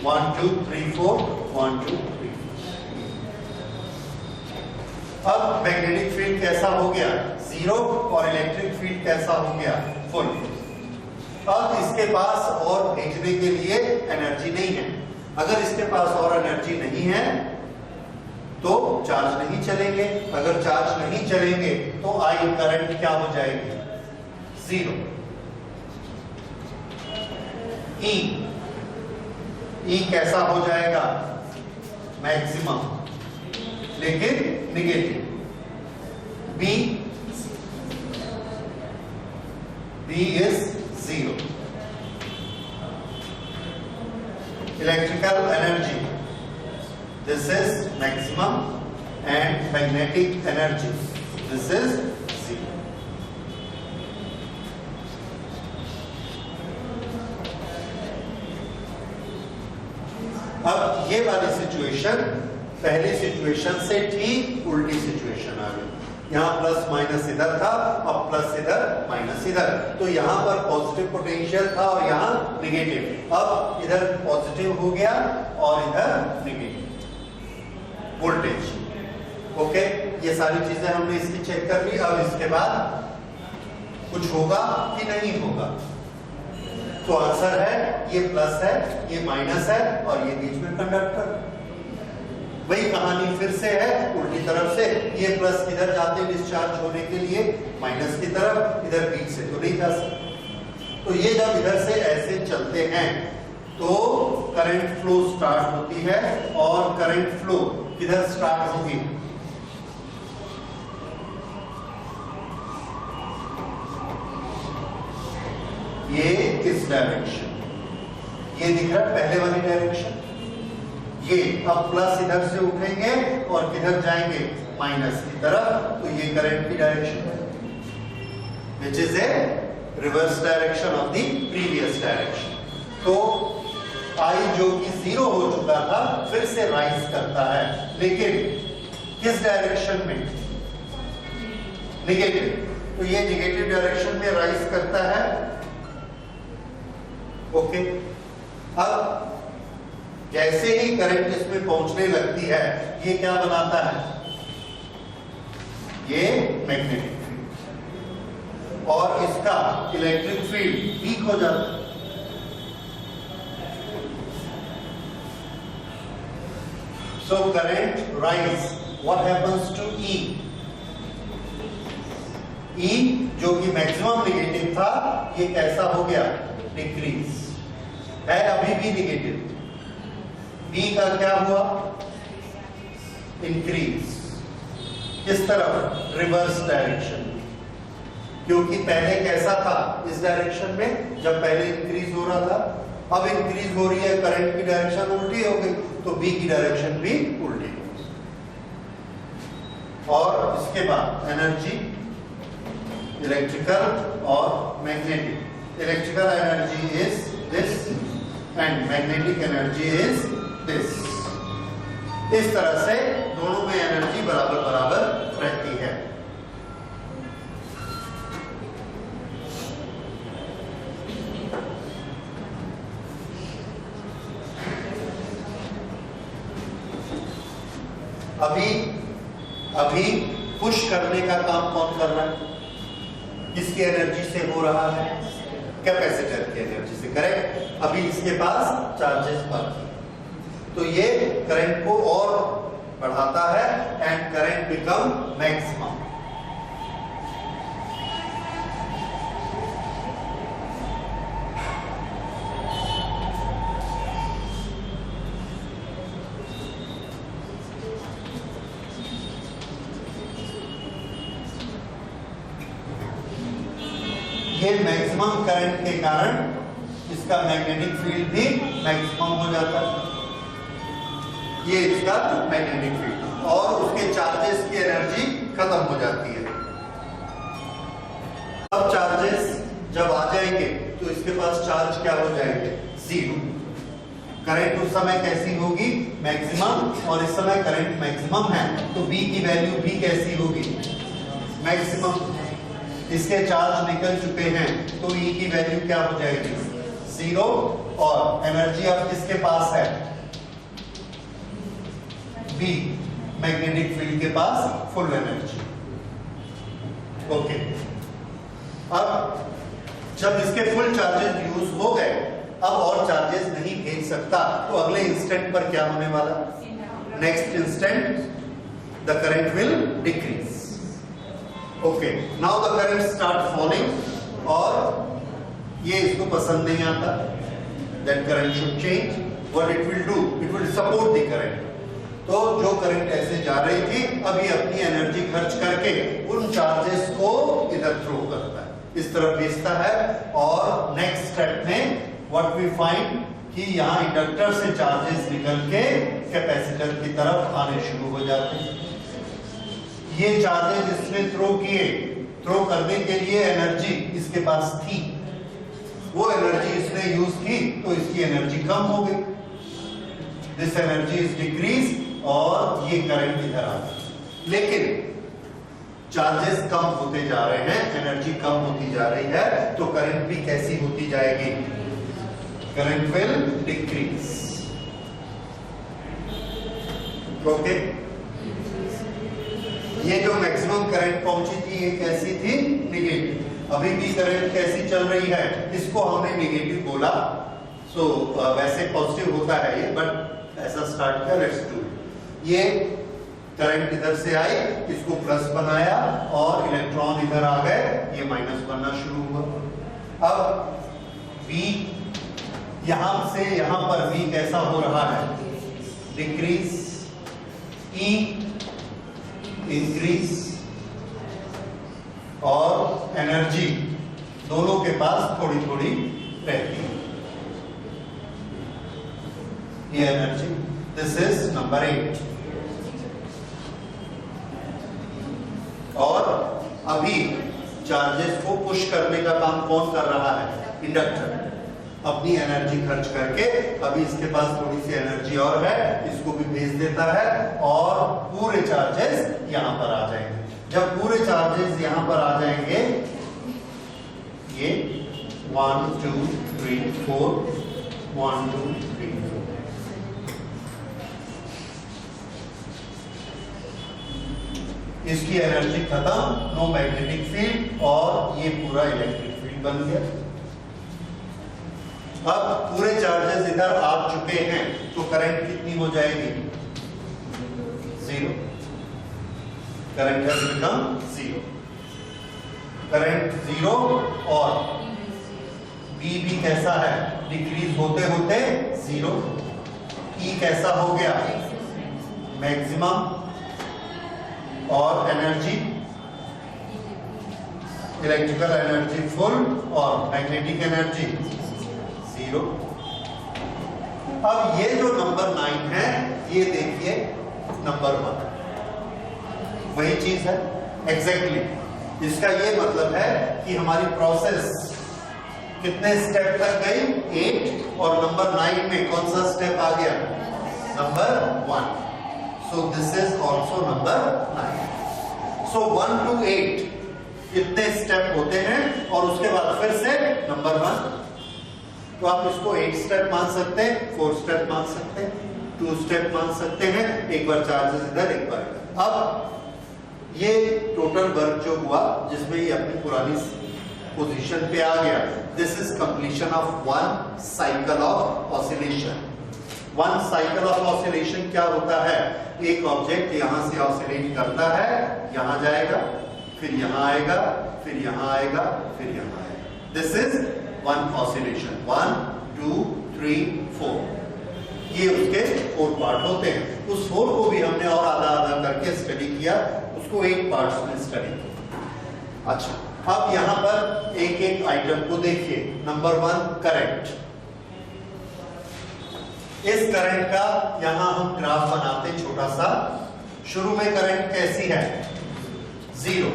1 2 3 4 1 2 3। अब मैग्नेटिक फील्ड कैसा हो गया? 0 और इलेक्ट्रिक फील्ड कैसा हो गया? फुल। अब इसके पास और भेजने के लिए एनर्जी नहीं है। अगर इसके पास और एनर्जी नहीं है तो चार्ज नहीं चलेंगे। अगर चार्ज नहीं चलेंगे तो आई करंट क्या हो जाएगी? 0। ई कैसा हो जाएगा? मैक्सिमम, लेकिन negative. B is 0। Electrical energy, this is maximum, and magnetic energy, this is 0. अब ये वाली सिचुएशन पहली सिचुएशन से ठीक उल्टी सिचुएशन आ गई। यहाँ प्लस माइनस इधर था, अब प्लस इधर माइनस इधर, तो यहाँ पर पॉजिटिव पोटेंशियल था और यहाँ निगेटिव। अब इधर पॉजिटिव हो गया और इधर निगेटिव वोल्टेज। ओके, ये सारी चीजें हमने इसकी चेक कर ली। अब इसके बाद कुछ होगा कि नहीं होगा? तो आंसर है ये प्लस है, ये माइनस है और ये बीच में कंडक्टर। वही कहानी फिर से है उल्टी तरफ से। ये प्लस किधर जाते डिस्चार्ज होने के लिए? माइनस की तरफ। इधर बीच से तो नहीं जा सकते। तो ये जब इधर से ऐसे चलते हैं तो करंट फ्लो स्टार्ट होती है और करंट फ्लो किधर स्टार्ट होगी? ये इस डायरेक्शन, ये दिख रहा है पहले वाली डायरेक्शन। ये अब प्लस इधर से उठेंगे और किधर जाएंगे? माइनस की तरफ। तो ये करंट की डायरेक्शन है, which is a reverse direction of the previous direction. तो I जो कि 0 हो चुका था फिर से राइज करता है, लेकिन किस डायरेक्शन में? निगेटिव। तो ये निगेटिव डायरेक्शन में राइज करता है। ओके, अब जैसे ही करंट इसमें पहुंचने लगती है ये क्या बनाता है? ये मैग्नेटिक फील्ड, और इसका इलेक्ट्रिक फील्ड वीक हो जाता है। So current rise, what happens to E? E जो कि मैक्सिमम निगेटिव था ये कैसा हो गया? डिक्रीज है, अभी भी निगेटिव। बी का क्या हुआ? इंक्रीज। किस तरफ? Reverse direction. क्योंकि पहले कैसा था इस डायरेक्शन में जब पहले इंक्रीज हो रहा था, अब इंक्रीज हो रही है, करंट की डायरेक्शन उल्टी हो गई तो बी की डायरेक्शन भी उल्टी हो गई। और इसके बाद एनर्जी इलेक्ट्रिकल और magnetic. Electrical energy is this and magnetic energy is this. इस तरह से दोनों में एनर्जी बराबर बराबर रहती है। अभी पुश करने का काम कौन कर रहा है? किसकी एनर्जी से हो रहा है? कैपेसिटर की एनर्जी से। करेक्ट। अभी इसके पास चार्जेस बाकी, तो ये करंट को और बढ़ाता है एंड करंट बिकम मैक्सिमम। ये मैक्सिमम करंट के कारण इसका मैग्नेटिक फील्ड भी मैक्सिमम हो जाता है, ये इसका मैग्नेटिक फील्ड, और उसके चार्जेस की एनर्जी खत्म हो जाती है। अब चार्जेस जब आ जाएंगे तो इसके पास चार्ज क्या हो जाएंगे, जीरो। करंट उस समय कैसी होगी, मैक्सिमम, और इस समय करंट मैक्सिमम है तो B की वैल्यू भी कैसी होगी, मैक्सिमम। इसके चार्ज निकल चुके हैं तो E की वैल्यू क्या हो जाएगी, जीरो, और एनर्जी अब किसके पास है, B, मैग्नेटिक फील्ड के पास फुल एनर्जी। ओके, अब जब इसके फुल चार्जेस यूज हो गए, अब और चार्जेस नहीं भेज सकता, तो अगले इंस्टेंट पर क्या होने वाला, next instant the current will decrease. Okay, now the current start falling, और ये इसको पसंद नहीं आता, that current should change, what it will do, it will support the current. तो जो करंट ऐसे जा रही थी, अभी अपनी एनर्जी खर्च करके उन चार्जेस को इधर थ्रो करता है, इस तरफ भेजता है, और नेक्स्ट स्टेप में व्हाट वी फाइंड कि यहाँ इंडक्टर से चार्जेस निकल के कैपेसिटर की तरफ आने शुरू हो जाते हैं। ये चार्जेस इसने थ्रो किए, थ्रो करने के लिए एनर्जी इसके पास थी, वो एनर्जी इसने यूज की तो इसकी एनर्जी कम हो गई, दिस एनर्जी इज डिक्रीज, और ये करंट इधर आ गया। लेकिन चार्जेस कम होते जा रहे हैं, एनर्जी कम होती जा रही है, तो करंट भी कैसी होती जाएगी, करंट विल डिक्रीज। ओके, ये जो मैक्सिमम करंट पहुंची थी ये कैसी थी, निगेटिव। अभी भी करंट कैसी चल रही है, इसको हमने निगेटिव बोला, सो वैसे पॉजिटिव होता है ये, बट ऐसा स्टार्ट किया, लेट्स डू। ये करंट इधर से आई, इसको प्लस बनाया, और इलेक्ट्रॉन इधर आ गए, ये माइनस बनना शुरू हुआ। अब V यहां से यहां पर V कैसा हो रहा है, डिक्रीज, E इंक्रीज, और एनर्जी दोनों के पास थोड़ी थोड़ी रहती है, ये एनर्जी। This is number 8। और अभी चार्जेस को पुश करने का काम कौन कर रहा है, इंडक्टर, अपनी एनर्जी खर्च करके। अभी इसके पास थोड़ी सी एनर्जी और है, इसको भी भेज देता है, और पूरे चार्जेस यहां पर आ जाएंगे। जब पूरे चार्जेस यहां पर आ जाएंगे, ये 1 2 3 4, 1 2 3 4, इसकी एनर्जी खत्म, नो मैग्नेटिक फील्ड, और ये पूरा इलेक्ट्रिक फील्ड बन गया। अब पूरे चार्जेस इधर आ चुके हैं, तो करंट कितनी हो जाएगी, zero. Current has become zero, current zero, और बी भी कैसा है, डिक्रीज होते होते जीरो। ई कैसा हो गया, मैक्सिमम, और एनर्जी, इलेक्ट्रिकल एनर्जी फुल, और मैग्नेटिक एनर्जी जीरो। अब ये जो नंबर 9 है, ये देखिए नंबर 1, वही चीज है एग्जैक्टली। इसका ये मतलब है कि हमारी प्रोसेस कितने स्टेप तक गई, 8, और नंबर 9 में कौन सा स्टेप आ गया, number 1। So this is also number 9. So 1 to 8 कितने स्टेप होते हैं, और उसके बाद फिर से नंबर 1। तो आप इसको 8 स्टेप मान सकते हैं, 4 स्टेप मान सकते हैं, 2 स्टेप मान सकते हैं, एक बार चार्जेस इधर, एक बार इधर। अब ये टोटल वर्क जो हुआ, जिसमें ये अपनी पुरानी पोजीशन पे आ गया, this is completion of 1 cycle of oscillation. 1 cycle of oscillation क्या होता है, एक ऑब्जेक्ट यहां से ऑसिलेट करता है, यहां जाएगा, फिर यहां आएगा, फिर यहां आएगा, फिर यहां आएगा। दिस इज 1 ऑसिलेशन, 1 2 3 4, ये उसके 4 पार्ट होते हैं। उस 4 को भी हमने और आधा आधा करके स्टडी किया, उसको 8 पार्ट्स में स्टडी किया। अच्छा, अब यहां पर एक एक आइटम को देखिए। Number 1 current. इस करंट का यहां हम ग्राफ बनाते हैं छोटा सा। शुरू में करंट कैसी है? 0।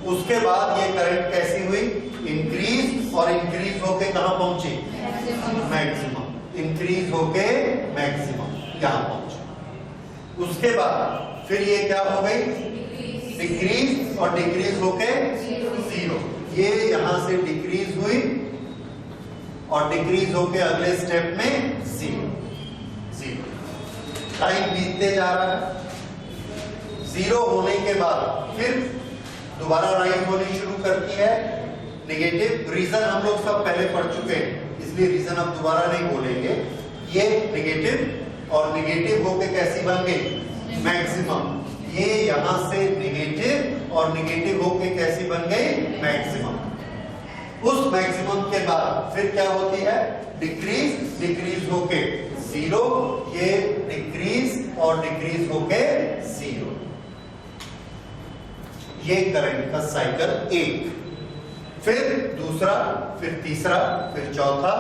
उसके बाद ये करंट कैसी हुई? इंक्रीज, और इंक्रीज होके कहां पहुंची? मैक्सिमम। इंक्रीज होके मैक्सिमम यहां पहुंची। उसके बाद फिर ये क्या हो गई? डिक्रीज, और डिक्रीज होके 0। ये यहां से डिक्रीज हुई और डिक्रीज होके अगले स्टेप में 0। टाइम बीतते जा रहा है। 0 होने के बाद फिर दोबारा राइज होनी शुरू करती है नेगेटिव। रीजन हम लोग सब पहले पढ़ चुके हैं, इसलिए रीजन अब दोबारा नहीं बोलेंगे। ये नेगेटिव, और नेगेटिव होके कैसी बन गई? मैक्सिमम। ये यहां से नेगेटिव, और नेगेटिव होके कैसी बन गई? मैक्सिमम। उस मैक्सिमम के बाद फिर क्या होती है? डिक्रीज, डिक्रीज होके 0, ये डिक्रीज और डिक्रीज होके 0। ये करंट का साइकिल 1। फिर दूसरा, फिर तीसरा, फिर चौथा,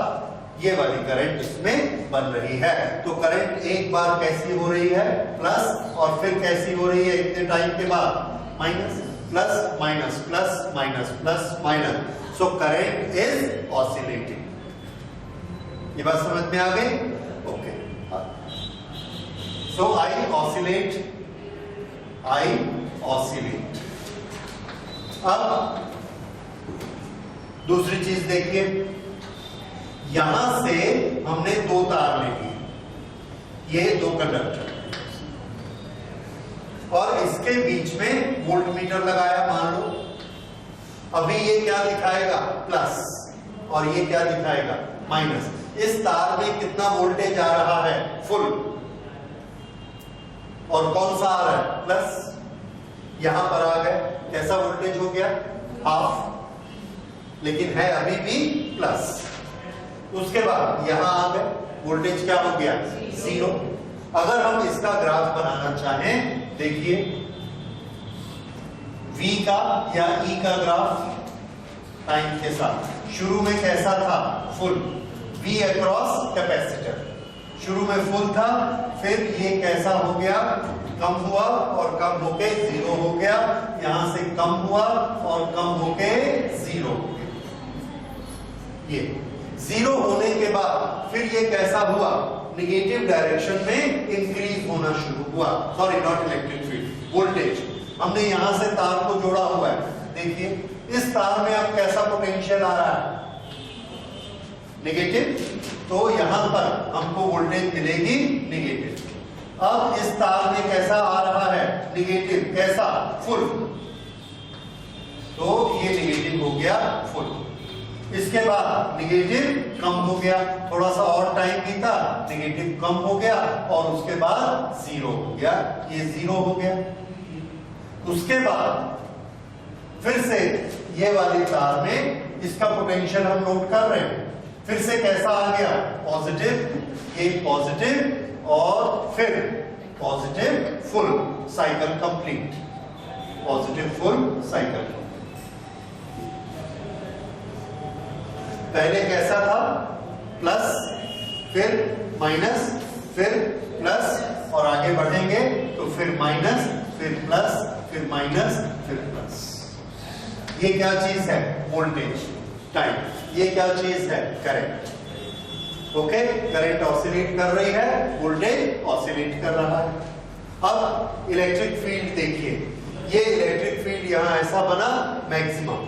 ये वाली करंट इसमें बन रही है। तो करंट एक बार कैसी हो रही है? प्लस, और फिर कैसी हो रही है इतने टाइम के बाद? Minus, plus minus, plus minus, plus minus. So current is oscillating. ये बात समझ में आ गई? ओके। सो आई ऑसिलेट, आई ऑसिलेट। अब दूसरी चीज देखिए, यहां से हमने 2 तार ले लिए, ये 2 कंडक्टर, और इसके बीच में वोल्टमीटर लगाया मान लो। अभी ये क्या दिखाएगा? प्लस, और ये क्या दिखाएगा? माइनस। इस तार में कितना वोल्टेज आ रहा है? फुल। और कौन सा आ रहा है? प्लस। यहां पर आ गए, कैसा वोल्टेज हो गया? हाफ, लेकिन है अभी भी प्लस। उसके बाद यहां आ गए, वोल्टेज क्या हो गया? 0। अगर हम इसका ग्राफ बनाना चाहें, देखिए V का या E का ग्राफ टाइम के साथ शुरू में कैसा था? फुल। V अक्रॉस कैपेसिटर शुरू में फुल था, फिर ये कैसा हो गया? कम हुआ, और कम होके 0 हो गया। यहां से कम हुआ और कम होके 0 हो गया। ये 0 होने के बाद फिर ये कैसा हुआ? नेगेटिव डायरेक्शन में इंक्रीज होना शुरू हुआ। Sorry, not electric field, voltage. हमने यहां से तार को जोड़ा हुआ है, देखिए इस तार में अब कैसा पोटेंशियल आ रहा है? नेगेटिव। तो यहां पर हमको वोल्टेज मिलेगी नेगेटिव। अब इस तार में कैसा आ रहा है? नेगेटिव। कैसा? फुल। तो ये नेगेटिव हो गया फुल। इसके बाद नेगेटिव कम हो गया, थोड़ा सा और टाइम बीता, नेगेटिव कम हो गया, और उसके बाद 0 हो गया। ये 0 हो गया। उसके बाद फिर से ये वाली तार में इसका पोटेंशियल हम नोट कर रहे हैं। फिर से कैसा आ गया? पॉजिटिव, ये पॉजिटिव, और फिर positive, full cycle complete. Positive full cycle. पहले कैसा था? प्लस, फिर माइनस, फिर प्लस, और आगे बढ़ेंगे तो फिर माइनस, फिर प्लस, फिर माइनस, फिर प्लस। ये क्या चीज है? Voltage, time. ये क्या चीज है? करंट। ओके, करंट ऑसिलेट कर रही है, वोल्टेज ऑसिलेट कर रहा है। अब इलेक्ट्रिक फील्ड देखिए, ये इलेक्ट्रिक फील्ड यहां ऐसा बना, मैक्सिमम,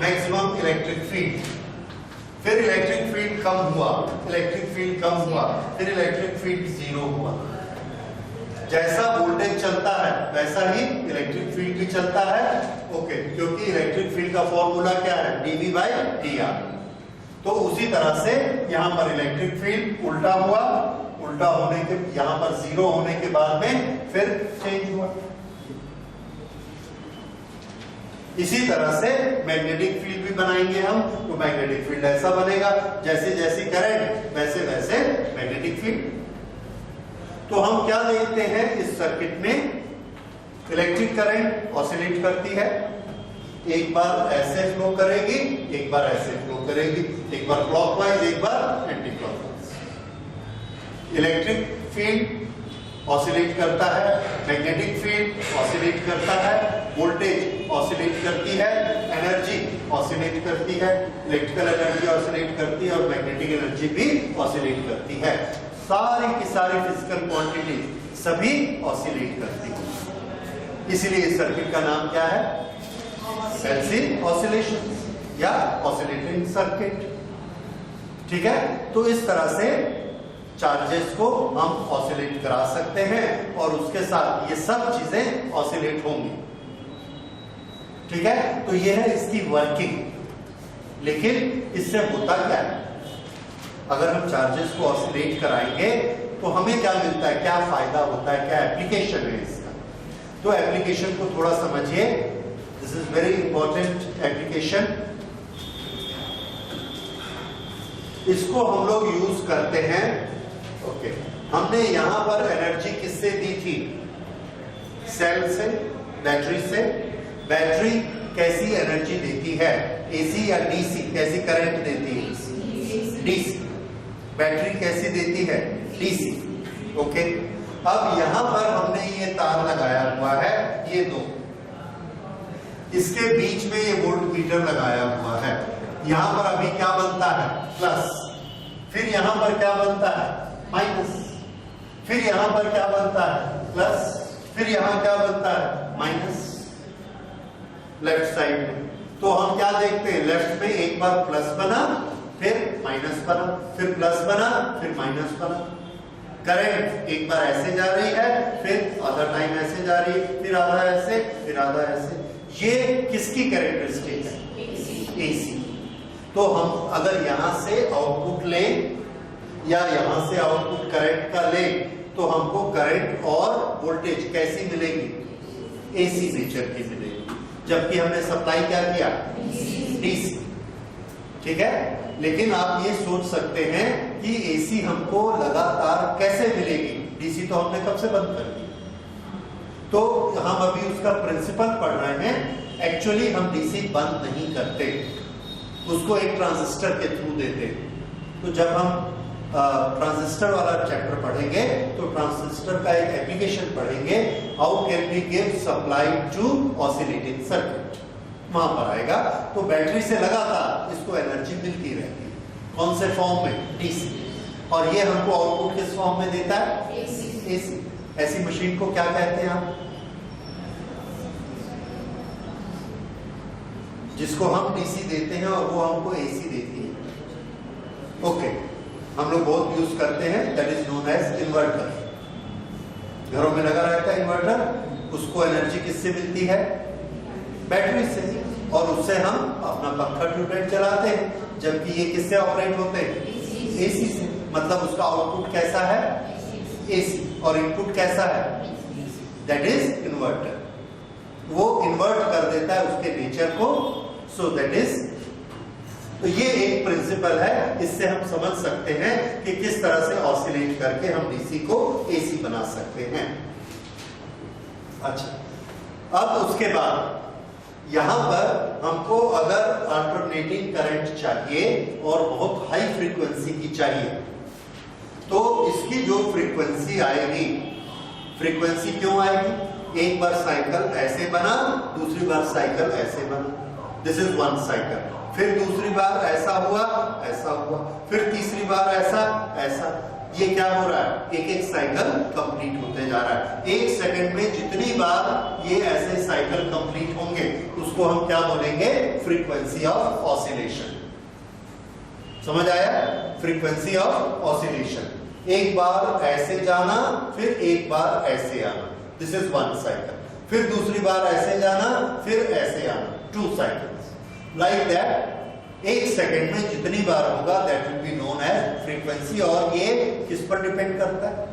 मैक्सिमम इलेक्ट्रिक फील्ड। फिर इलेक्ट्रिक फील्ड कम हुआ, इलेक्ट्रिक फील्ड कम हुआ, फिर इलेक्ट्रिक फील्ड 0 हुआ। जैसा वोल्टेज चलता है वैसा ही इलेक्ट्रिक फील्ड भी चलता है। ओके, क्योंकि इलेक्ट्रिक फील्ड का फॉर्मूला क्या है? dV/dr। तो उसी तरह से यहां पर इलेक्ट्रिक फील्ड उल्टा हुआ, उल्टा होने के यहां पर 0 होने के बाद में फिर चेंज हुआ। इसी तरह से मैग्नेटिक फील्ड भी बनाएंगे हम, तो मैग्नेटिक फील्ड ऐसा बनेगा, जैसे जैसे करंट वैसे वैसे मैग्नेटिक फील्ड। तो हम क्या देखते हैं इस सर्किट में? इलेक्ट्रिक करंट ऑसिलेट करती है, एक बार ऐसे फ्लो करेगी, एक बार ऐसे फ्लो करेगी, एक बार क्लॉकवाइज, एक बार anti clockwise. Electric field oscillate करता है, मैग्नेटिक फील्ड ऑसिलेट करता है, वोल्टेज ऑसिलेट करती है, एनर्जी ऑसिलेट करती है, इलेक्ट्रिकल एनर्जी ऑसिलेट करती है और मैग्नेटिक एनर्जी भी ऑसिलेट करती है। सारी की सारी फिजिकल क्वांटिटी सभी ऑसिलेट करती है। इसलिए इस सर्किट का नाम क्या है? LC ऑसिलेशन या ऑसिलेटिंग सर्किट। ठीक है, तो इस तरह से चार्जेस को हम ऑसिलेट करा सकते हैं और उसके साथ ये सब चीजें ऑसिलेट होंगी। ठीक है, तो ये है इसकी वर्किंग। लेकिन इससे होता क्या है? अगर हम चार्जेस को ऑसिलेट कराएंगे तो हमें क्या मिलता है, क्या फायदा होता है, क्या एप्लीकेशन है इसका? तो एप्लीकेशन को थोड़ा समझिए। This is very important application. इसको हम लोग यूज करते हैं। ओके, हमने यहां पर एनर्जी किससे दी थी? सेल से, बैटरी से। बैटरी कैसी एनर्जी देती है? एसी या डीसी? कैसी करंट देती है? डीसी। बैटरी कैसी देती है? डीसी। ओके, अब यहां पर हमने ये तार लगाया हुआ है, ये दो, इसके बीच में ये वोल्ट मीटर लगाया हुआ है। यहां पर अभी क्या बनता है? प्लस। फिर यहां पर क्या बनता है? माइनस। फिर यहां पर क्या बनता है? प्लस। फिर यहां क्या बनता है? माइनस। लेफ्ट साइड में तो हम क्या देखते हैं? लेफ्ट में एक बार प्लस बना, फिर माइनस बना, फिर प्लस बना, फिर माइनस बना। करंट एक बार ऐसे जा रही है, फिर आधा टाइम ऐसे जा रही है, फिर आधा ऐसे, फिर आधा ऐसे। ये किसकी कैरेक्टरिस्टिक है? एसी। तो हम अगर यहां से आउटपुट लें या यहां से आउटपुट करंट का लें तो हमको करंट और वोल्टेज कैसी मिलेगी? एसी नेचर की मिलेगी। जबकि हमने सप्लाई क्या किया? डीसी। ठीक है, लेकिन आप ये सोच सकते हैं कि एसी हमको लगातार कैसे मिलेगी? डीसी तो हमने कब से बंद कर दी। तो हम अभी उसका प्रिंसिपल पढ़ रहे हैं। एक्चुअली हम डीसी बंद नहीं करते, उसको एक ट्रांजिस्टर के थ्रू देते। तो जब हम ट्रांजिस्टर वाला चैप्टर पढ़ेंगे तो ट्रांजिस्टर का एक एप्लीकेशन पढ़ेंगे, how can we give supply to oscillating circuit, वहां पर आएगा। तो बैटरी से लगातार इसको एनर्जी मिलती रहेगी। कौन से फॉर्म में? डीसी। और ये हमको आउटपुट किस फॉर्म में देता है? एसी। ऐसी मशीन को क्या कहते हैं आप? जिसको हम डीसी देते हैं और वो हमको एसी देती है। ओके, हम लोग बहुत यूज करते हैं, that is known as inverter. घरों में लगा रहता है इन्वर्टर, उसको एनर्जी किससे मिलती है? बैटरी से। और उससे हम अपना पंखा ट्यूबलाइट चलाते हैं, जबकि ये किससे ऑपरेट होते हैं? एसी से। मतलब उसका आउटपुट कैसा है? एसी। और इनपुट कैसा है? That is inverter. वो इन्वर्ट कर देता है उसके नेचर को। सो दैट इज, तो ये एक प्रिंसिपल है। इससे हम समझ सकते हैं कि किस तरह से ऑसिलेट करके हम डीसी को एसी बना सकते हैं। अच्छा, अब उसके बाद यहां पर हमको अगर अल्टरनेटिंग करंट चाहिए और बहुत हाई फ्रीक्वेंसी की चाहिए, तो इसकी जो फ्रीक्वेंसी आएगी, फ्रीक्वेंसी क्यों आएगी? एक बार साइकिल ऐसे बना, दूसरी बार साइकिल ऐसे बना, दिस इज वन साइकिल। फिर दूसरी बार ऐसा हुआ, ऐसा हुआ, फिर तीसरी बार ऐसा, ऐसा। ये क्या हो रहा है? एक एक साइकिल कंप्लीट होते जा रहा है। एक सेकंड में जितनी बार ये ऐसे साइकिल कंप्लीट होंगे उसको हम क्या बोलेंगे? Frequency of oscillation. समझ आया? Frequency of oscillation. एक बार ऐसे जाना, फिर एक बार ऐसे आना, दिस इज वन साइकिल। फिर दूसरी बार ऐसे जाना, फिर ऐसे आना, टू साइकिल्स। लाइक दैट एक सेकंड में जितनी बार होगा that will be known as frequency. और ये किस पर डिपेंड करता है?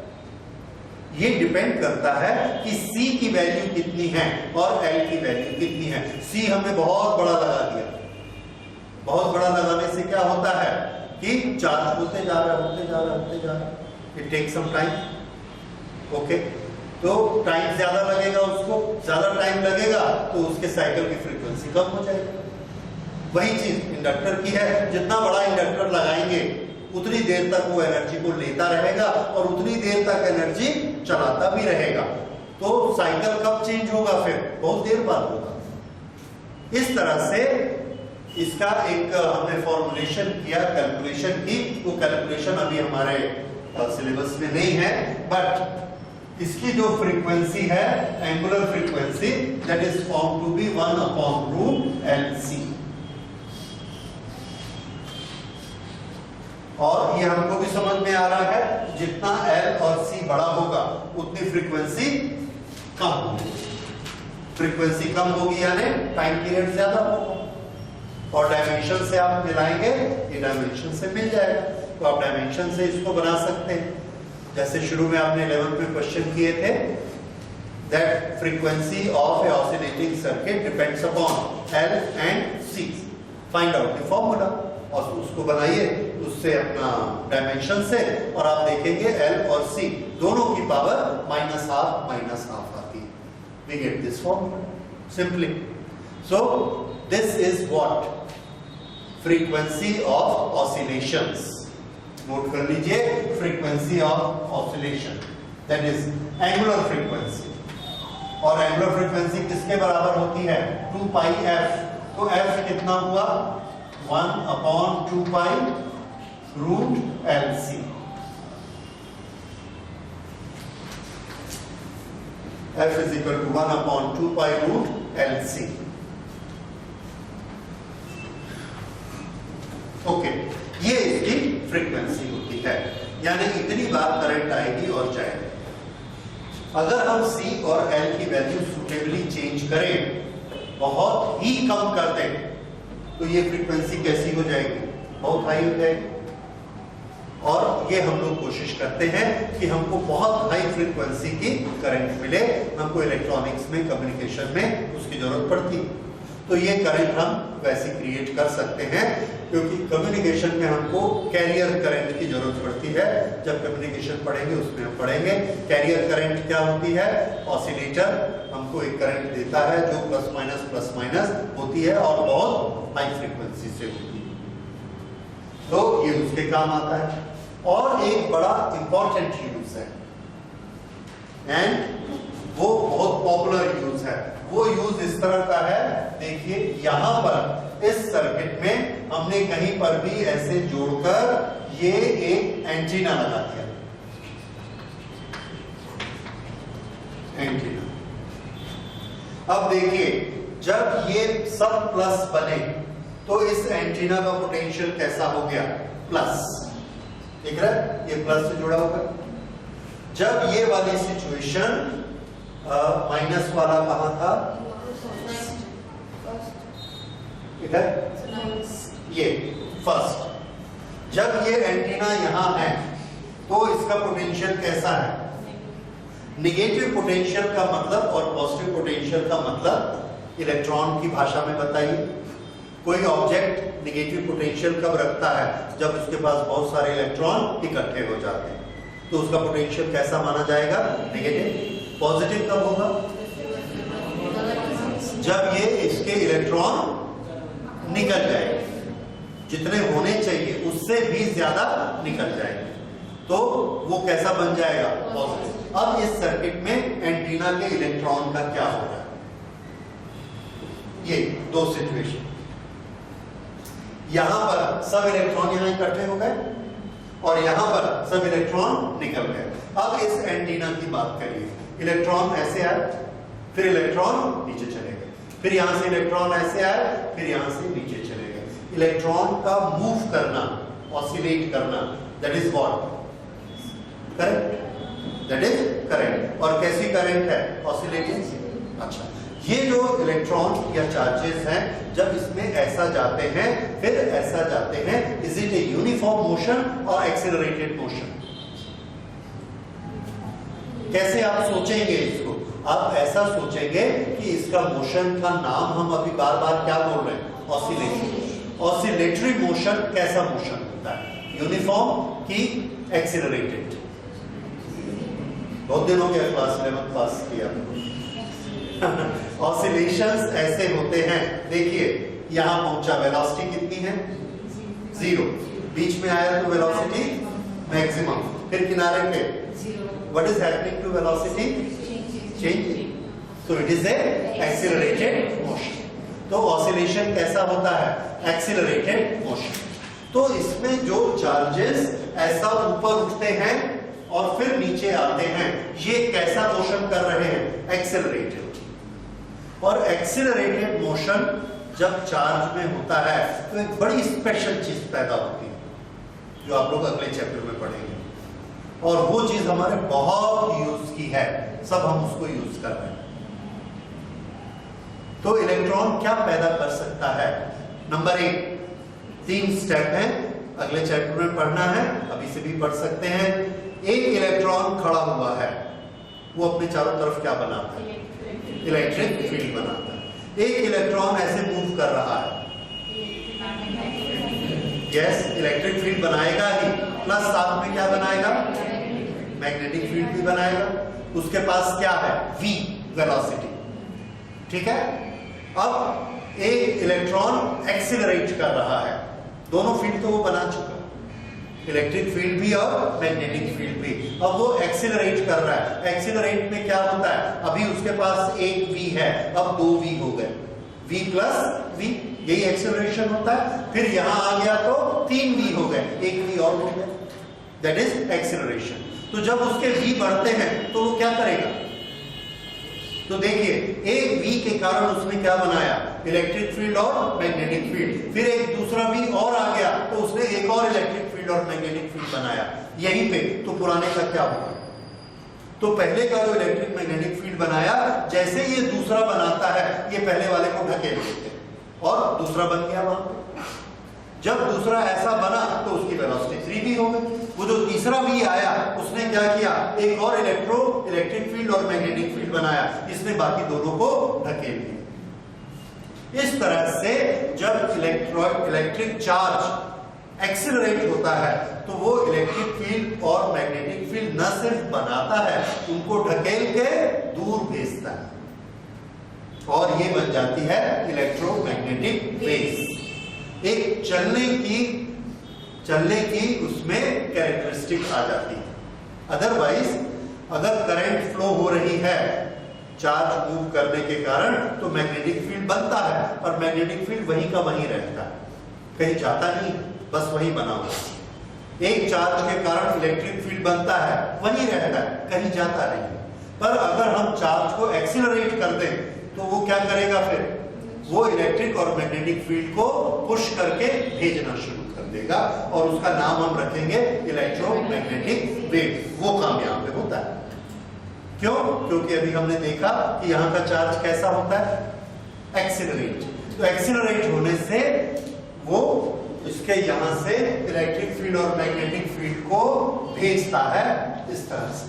ये डिपेंड करता है कि C की वैल्यू कितनी है और L की वैल्यू कितनी है। C हमने बहुत बड़ा लगा दिया। बहुत बड़ा लगाने से क्या होता है कि चार्ज होते जा रहा है, होते जा रहा है, होते जा रहा है। It takes some time. Okay, तो टाइम ज्यादा लगेगा, उसको ज्यादा टाइम लगेगा तो उसके साइकिल की फ्रीक्वेंसी कम हो जाएगी। वही चीज इंडक्टर की है, जितना बड़ा इंडक्टर लगाएंगे उतनी देर तक वो एनर्जी को लेता रहेगा और उतनी देर तक एनर्जी चलाता भी रहेगा। तो साइकिल कब चेंज होगा? फिर बहुत देर बाद होगा। इस तरह से इसका एक हमने फॉर्मुलेशन किया, कैलकुलेशन की। वो कैलकुलेशन अभी हमारे सिलेबस में नहीं है, बट इसकी जो फ्रीक्वेंसी है, angular frequency, that is found to be 1/√LC। और ये हमको भी समझ में आ रहा है, जितना L और C बड़ा होगा उतनी फ्रीक्वेंसी कम होगी। फ्रीक्वेंसी कम होगी यानी टाइम पीरियड ज्यादा होगा। और डायमेंशन से आप मिलाएंगे, ये डायमेंशन से मिल जाएगा, तो आप डायमेंशन से इसको बना सकते हैं। जैसे शुरू में आपने 11th में क्वेश्चन किए थे, that frequency of A oscillating circuit depends upon L and C। Find out the formula और उसको बनाइए उससे अपना डायमेंशन से, और आप देखेंगे L और C दोनों की पावर -12 आती है। We get this formula simply. So this is what frequency of oscillations. Note कर लीजिए, frequency of oscillation, that is angular frequency. और एंगुलर फ्रीक्वेंसी किसके बराबर होती है? 2πf। तो f कितना हुआ? 1/2π√LC। f is equal to 1/2π√LC। Okay, ये इसकी फ्रीक्वेंसी होती है, यानी इतनी बार करंट आएगी और जाएगी। अगर हम C और L की वैल्यू सुटेबली चेंज करें, बहुत ही कम कर दें, तो ये फ्रीक्वेंसी कैसी हो जाएगी? बहुत हाई हो जाएगी। और ये हम लोग कोशिश करते हैं कि हमको बहुत हाई फ्रीक्वेंसी की करंट मिले। हमको इलेक्ट्रॉनिक्स में, कम्युनिकेशन में उसकी जरूरत पड़ती है, तो ये करंट हम वैसे क्रिएट कर सकते हैं, क्योंकि कम्युनिकेशन में हमको कैरियर करंट की जरूरत पड़ती है। जब कम्युनिकेशन पढ़ेंगे उसमें हम पढ़ेंगे कैरियर करंट क्या होती है। ऑसिलेटर हमको एक करंट देता है जो प्लस माइनस होती है और बहुत हाई फ्रीक्वेंसी से होती है, तो ये उसके काम आता है। और एक बड़ा इंपॉर्टेंट यूज है, एंड वो बहुत पॉपुलर यूज है। वो यूज इस तरह का है, देखिए यहां पर इस सर्किट में हमने कहीं पर भी ऐसे जोड़कर ये एक एंटीना लगा दिया। एंटीना, अब देखिए जब ये सब प्लस बने तो इस एंटीना का पोटेंशियल कैसा हो गया? प्लस। दिख रहा है, ये प्लस से जुड़ा होगा। जब ये वाली सिचुएशन माइनस वाला कहां था? इधर, ये फर्स्ट। जब ये एंटीना यहां है तो इसका पोटेंशियल कैसा है? निगेटिव पोटेंशियल का मतलब और पॉजिटिव पोटेंशियल का मतलब इलेक्ट्रॉन की भाषा में बताइए। कोई ऑब्जेक्ट निगेटिव पोटेंशियल कब रखता है? जब उसके पास बहुत सारे इलेक्ट्रॉन इकट्ठे हो जाते हैं, तो उसका पोटेंशियल कैसा माना जाएगा? नेगेटिव। पॉजिटिव कब होगा? जब ये इसके इलेक्ट्रॉन निकल जाएंगे, जितने होने चाहिए उससे भी ज्यादा निकल जाएंगे, तो वो कैसा बन जाएगा? पॉजिटिव। अब इस सर्किट में एंटीना के इलेक्ट्रॉन का क्या हो रहा है? ये दो सिचुएशन, यहां पर सब इलेक्ट्रॉन यहां इकट्ठे हो गए और यहां पर सब इलेक्ट्रॉन निकल गए। अब इस एंटीना की बात करिए, इलेक्ट्रॉन ऐसे आए, फिर इलेक्ट्रॉन नीचे चले गए, फिर यहां से इलेक्ट्रॉन ऐसे आए, फिर यहां से नीचे चले गए। इलेक्ट्रॉन का मूव करना, ऑसिलेट करना, that is what? Current. That is current. और कैसी करंट है? ऑसिलेटिंग। अच्छा, ये जो इलेक्ट्रॉन या चार्जेस हैं, जब इसमें ऐसा जाते हैं फिर ऐसा जाते हैं, is it a uniform motion और एक्सेलरेटेड मोशन? कैसे आप सोचेंगे इसको? आप ऐसा सोचेंगे कि इसका मोशन का नाम हम अभी बार बार क्या बोल रहे हैं? ऑसिलेशन। ऑसिलेटरी मोशन कैसा मोशन होता है? यूनिफॉर्म की एक्सेलरेटेड? बहुत दिन हो गया क्लास 11 पास किया। ऑसिलेशंस ऐसे होते हैं, देखिए यहां पहुंचा, वेलोसिटी कितनी है 0, बीच में आया तो वेलोसिटी मैक्सिमम, फिर किनारे पे what is happening to velocity changing, so it is a accelerated motion. तो ऑसिलेशन कैसा होता है, एक्सीलरेटेड मोशन। तो इसमें जो चार्जेस ऐसा ऊपर उठते हैं और फिर नीचे आते हैं, ये कैसा मोशन कर रहे हैं, एक्सीलरेटेड। और एक्सीलरेटेड मोशन जब चार्ज में होता है तो एक बड़ी स्पेशल चीज पैदा होती है जो आप लोग अगले चैप्टर में पढ़ेंगे, और वो चीज हमारे बहुत यूज की है, सब हम उसको यूज कर रहे हैं। तो इलेक्ट्रॉन क्या पैदा कर सकता है, नंबर 1, 3 स्टेप हैं, अगले चैप्टर में पढ़ना है, अभी से भी पढ़ सकते हैं। एक इलेक्ट्रॉन खड़ा हुआ है, वो अपने चारों तरफ क्या बनाता है, इलेक्ट्रिक फील्ड बनाता है। एक इलेक्ट्रॉन ऐसे मूव कर रहा है, यस, इलेक्ट्रिक फील्ड बनाएगा ही, प्लस साथ में क्या बनाएगा, मैग्नेटिक फील्ड भी बनाएगा। उसके पास क्या है, v वेलोसिटी, ठीक है। अब एक इलेक्ट्रॉन एक्सीलरेट कर रहा है, दोनों फील्ड तो वो बना चुका, इलेक्ट्रिक फील्ड भी और मैग्नेटिक फील्ड भी। अब वो एक्सीलरेट कर रहा है, एक्सीलरेट में क्या होता है, अभी उसके पास एक v है, अब 2 v हो गए, v प्लस v, यही एक्सीलरेशन होता है। फिर यहां आ गया तो 3 v हो गए, एक v और हो गया, दैट इज एक्सीलरेशन। तो जब उसके v बढ़ते हैं तो वो क्या करेगा, तो देखिए एक v के कारण उसने क्या बनाया, इलेक्ट्रिक फील्ड और मैग्नेटिक फील्ड, फिर एक दूसरा v और आ गया तो उसने एक और इलेक्ट्रिक फील्ड और मैग्नेटिक फील्ड बनाया यहीं पे। तो पुराने का क्या हुआ, तो पहले का जो इलेक्ट्रिक मैग्नेटिक फील्ड बनाया, जैसे ये दूसरा बनाता है ये पहले वाले को ढकेल देते हैं और दूसरा बन गया वहां पे। जब दूसरा ऐसा बना तो उसकी वेलोसिटी 3v हो गई। वो जो तीसरा v आया उसने क्या किया, एक और इलेक्ट्रिक फील्ड और मैग्नेटिक फील्ड बनाया, इसने बाकी दोनों को ढकेल दिया। इस तरह से जब इलेक्ट्रिक चार्ज एक्सीलरेट होता है तो वो इलेक्ट्रिक फील्ड और मैग्नेटिक फील्ड न सिर्फ बनाता है, उनको ढकेल के दूर भेजता है, और ये बन जाती है इलेक्ट्रोमैग्नेटिक वेव्स। एक चलने की उसमें कैरेक्टरिस्टिक आ जाती है। अदरवाइज अगर करंट फ्लो हो रही है चार्ज मूव करने के कारण तो मैग्नेटिक फील्ड बनता है, और मैग्नेटिक फील्ड वहीं का वहीं रहता है, कहीं जाता नहीं, बस वहीं बना हुआ। एक चार्ज के कारण इलेक्ट्रिक फील्ड बनता है, वहीं रहता है, कहीं जाता नहीं। पर अगर हम चार्ज को एक्सीलरेट कर दें तो वो क्या करेगा, फिर वो इलेक्ट्रिक और मैग्नेटिक फील्ड को पुश करके भेजना शुरू कर देगा, और उसका नाम हम रखेंगे इलेक्ट्रोमैग्नेटिक वेव। वो काम यहाँ पे होता है। क्यों, क्योंकि अभी हमने देखा कि यहाँ का चार्ज कैसा होता है, एक्सीलरेट। तो एक्सीलरेट होने से वो इसके यहां से इलेक्ट्रिक फील्ड और मैग्नेटिक फील्ड को भेजता है इस तरह से,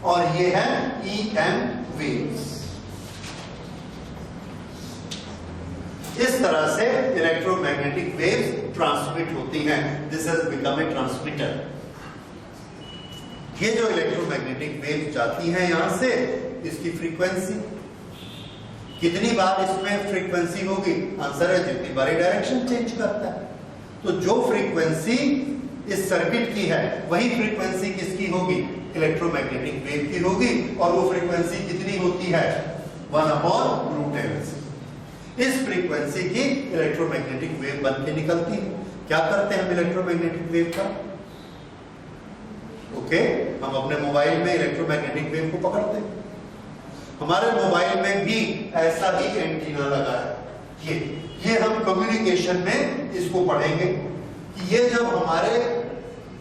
और ये है EM वेव्स। इस तरह से इलेक्ट्रोमैग्नेटिक वेव्स ट्रांसमिट होती हैं। This has become a transmitter. ये जो इलेक्ट्रोमैग्नेटिक वेव्स जाती हैं यहां से, इसकी फ्रीक्वेंसी कितनी बार इसमें फ्रीक्वेंसी होगी, आंसर है जितनी बार डायरेक्शन चेंज करता है। तो जो फ्रीक्वेंसी इस सर्किट की है वही फ्रीक्वेंसी किसकी होगी, इलेक्ट्रोमैग्नेटिक वेव की होगी, और वो फ्रीक्वेंसी कितनी होती है, 1/√L। इस फ्रीक्वेंसी की इलेक्ट्रोमैग्नेटिक वेव बन के निकलती है। क्या करते हैं हम इलेक्ट्रोमैग्नेटिक वेव का, ओके, हम अपने मोबाइल में इलेक्ट्रोमैग्नेटिक वेव को पकड़ते हैं। हमारे मोबाइल में भी ऐसा ही एंटीना लगा है, ये हम कम्युनिकेशन में इसको पढ़ेंगे कि ये जब हमारे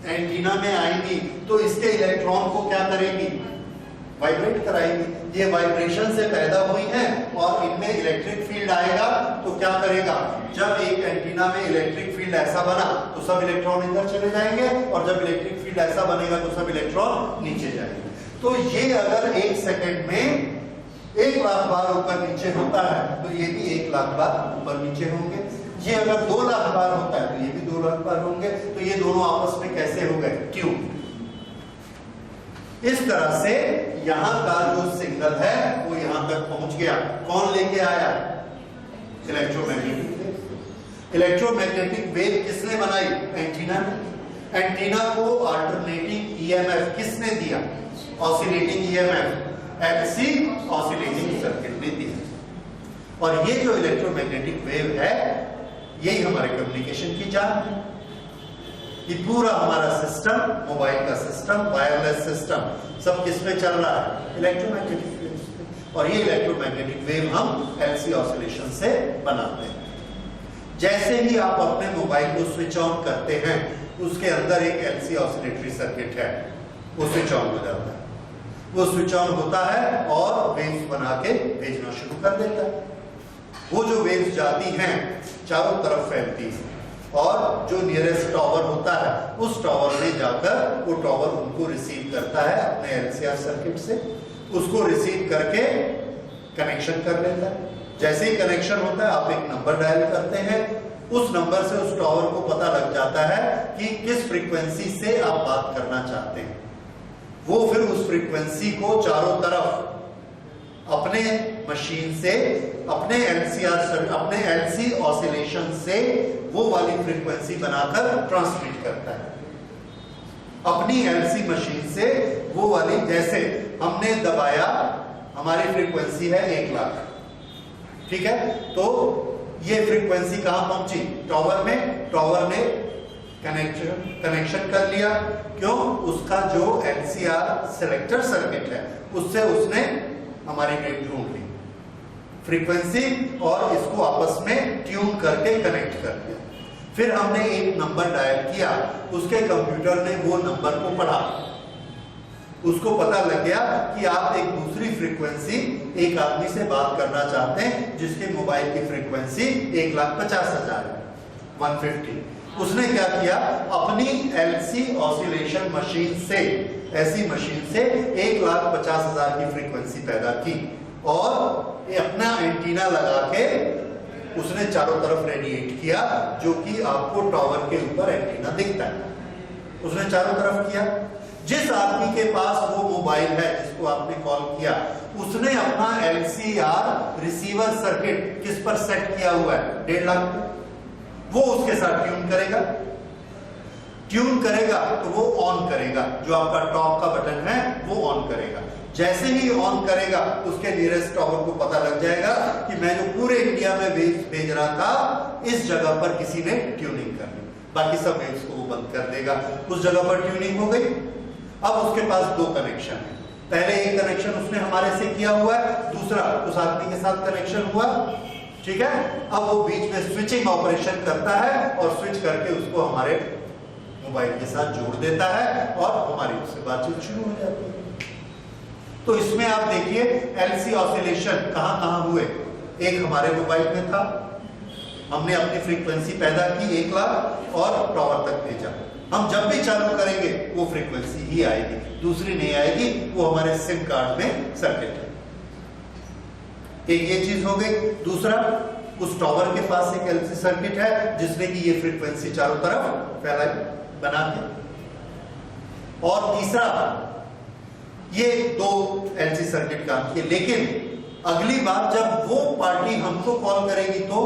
एंटीना में आएंगी तो इसके इलेक्ट्रॉन को क्या करेगी, वाइब्रेट कराएगी। ये वाइब्रेशन से पैदा हुई है और इनमें इलेक्ट्रिक फील्ड आएगा तो क्या करेगा, जब एक एंटीना में इलेक्ट्रिक फील्ड ऐसा बना तो सब इलेक्ट्रॉन इधर चले जाएंगे, और जब इलेक्ट्रिक फील्ड ऐसा बनेगा तो सब इलेक्ट्रॉन नीचे जाएंगे। तो ये अगर 1 सेकेंड में 1,00,000 बार ऊपर नीचे होता है तो ये भी 1,00,000 बार ऊपर नीचे होंगे। ये अगर 2,00,000 बार होता है तो ये भी 2,00,000 बार होंगे। तो ये दोनों आपस में कैसे हो गए, ट्यून। इस तरह से यहां का जो सिग्नल है वो यहां तक पहुंच गया। कौन लेके आया? Electromagnetic wave. इलेक्ट्रोमैग्नेटिक वेव किसने बनाई? एंटीना ने। एंटीना को अल्टरनेटिंग ईएमएफ किसने दिया? Oscillating EMF LC oscillating circuit ने दिया। और ये जो इलेक्ट्रोमैग्नेटिक वेव है यही हमारे कम्युनिकेशन की जान है। ये पूरा हमारा सिस्टम, मोबाइल का सिस्टम, वायरलेस सिस्टम, सब किस पे चल रहा है? इलेक्ट्रोमैग्नेटिक वेव्स पे। और ये इलेक्ट्रोमैग्नेटिक वेव हम एलसी ऑसिलेशन से बनाते हैं। जैसे ही आप अपने मोबाइल को स्विच ऑन करते हैं उसके अंदर एक एलसी ऑसिलेटरी सर्किट है, वो स्विच ऑन हो जाता है। वो स्विच ऑन होता है और वेव्स बना के भेजना शुरू कर देता है। वो जो वेव्स जाती हैं चारों तरफ फैलती है और जो नियरेस्ट टावर होता है उस टावर में जाकर वो टावर उनको रिसीव करता है अपने एलसीआर सर्किट से। उसको रिसीव करके कनेक्शन कर लेता है। जैसे ही कनेक्शन होता है आप एक नंबर डायल करते हैं, उस नंबर से उस टावर को पता लग जाता है कि किस फ्रीक्वेंसी से आप बात करना चाहते हैं। वो फिर उस फ्रीक्वेंसी को चारों तरफ अपने मशीन से, अपने एलसी ऑसिलेशन से वो वाली फ्रीक्वेंसी बनाकर ट्रांसमिट करता है अपनी एलसी मशीन से। वो वाली, जैसे हमने दबाया, हमारी फ्रीक्वेंसी है 1 लाख, ठीक है, तो ये फ्रीक्वेंसी कहां पहुंची? टावर में। टावर ने कनेक्शन कर लिया। क्यों? उसका जो एलसीआर सेलेक्टर सर्किट है उससे उसने हमारी वेव ढूंढ ली, फ्रीक्वेंसी, और इसको आपस में ट्यून करके कनेक्ट कर दिया। फिर हमने एक नंबर डायल किया, उसके कंप्यूटर ने वो नंबर को पढ़ा, उसको पता लग गया कि आप एक दूसरी फ्रीक्वेंसी, एक आदमी से बात करना चाहते हैं जिसके मोबाइल की फ्रीक्वेंसी 1,50,000 है, 150। उसने क्या किया? अपनी एलसी ऑसिलेशन मशीन से, ऐसी मशीन से 1,50,000 की फ्रीक्वेंसी पैदा की और अपना एंटीना लगा के उसने चारों तरफ रेडिएट किया, जो कि आपको टावर के ऊपर एंटीना दिखता है। उसने चारों तरफ किया। जिस आदमी के पास वो मोबाइल है जिसको आपने कॉल किया, उसने अपना एलसीआर रिसीवर सर्किट किस पर सेट किया हुआ है? 1.5 लाख पे। वो उसके साथ ट्यून करेगा। ट्यून करेगा तो वो ऑन करेगा, जो आपका टॉप का बटन है वो ऑन करेगा। जैसे ही ऑन करेगा उसके नियरेस्ट टावर को पता लग जाएगा कि मैं जो पूरे इंडिया में वेव्स भेज रहा था इस जगह पर किसी ने ट्यूनिंग कर ली। बाकी सब वेव्स को वो बंद कर देगा। उस जगह पर ट्यूनिंग हो गई। अब उसके पास 2 कनेक्शन है। पहले एक कनेक्शन उसने हमारे से किया हुआ है, दूसरा उस आदमी के साथ कनेक्शन हुआ, ठीक है। अब वो बीच में स्विचिंग ऑपरेशन करता है और स्विच करके उसको हमारे मोबाइल के साथ जोड़ देता है और हमारी उससे बातचीत शुरू हो जाती है। तो इसमें आप देखिए एलसी ऑसिलेशन कहां हुए। एक हमारे मोबाइल में था, हमने अपनी फ्रीक्वेंसी पैदा की 1 लाख और टावर तक भेजा। हम जब भी चालू करेंगे वो फ्रीक्वेंसी ही आएगी, दूसरी नहीं आएगी। वो हमारे सिम कार्ड में सर्किट है। एक ये चीज हो गई। दूसरा, उस टावर के पास एक एलसी सर्किट है जिसने की ये फ्रीक्वेंसी चारों तरफ फैलाई बना के। और तीसरा, ये 2 एलसी सर्किट काम किए। लेकिन अगली बार जब वो पार्टी हमको कॉल करेगी तो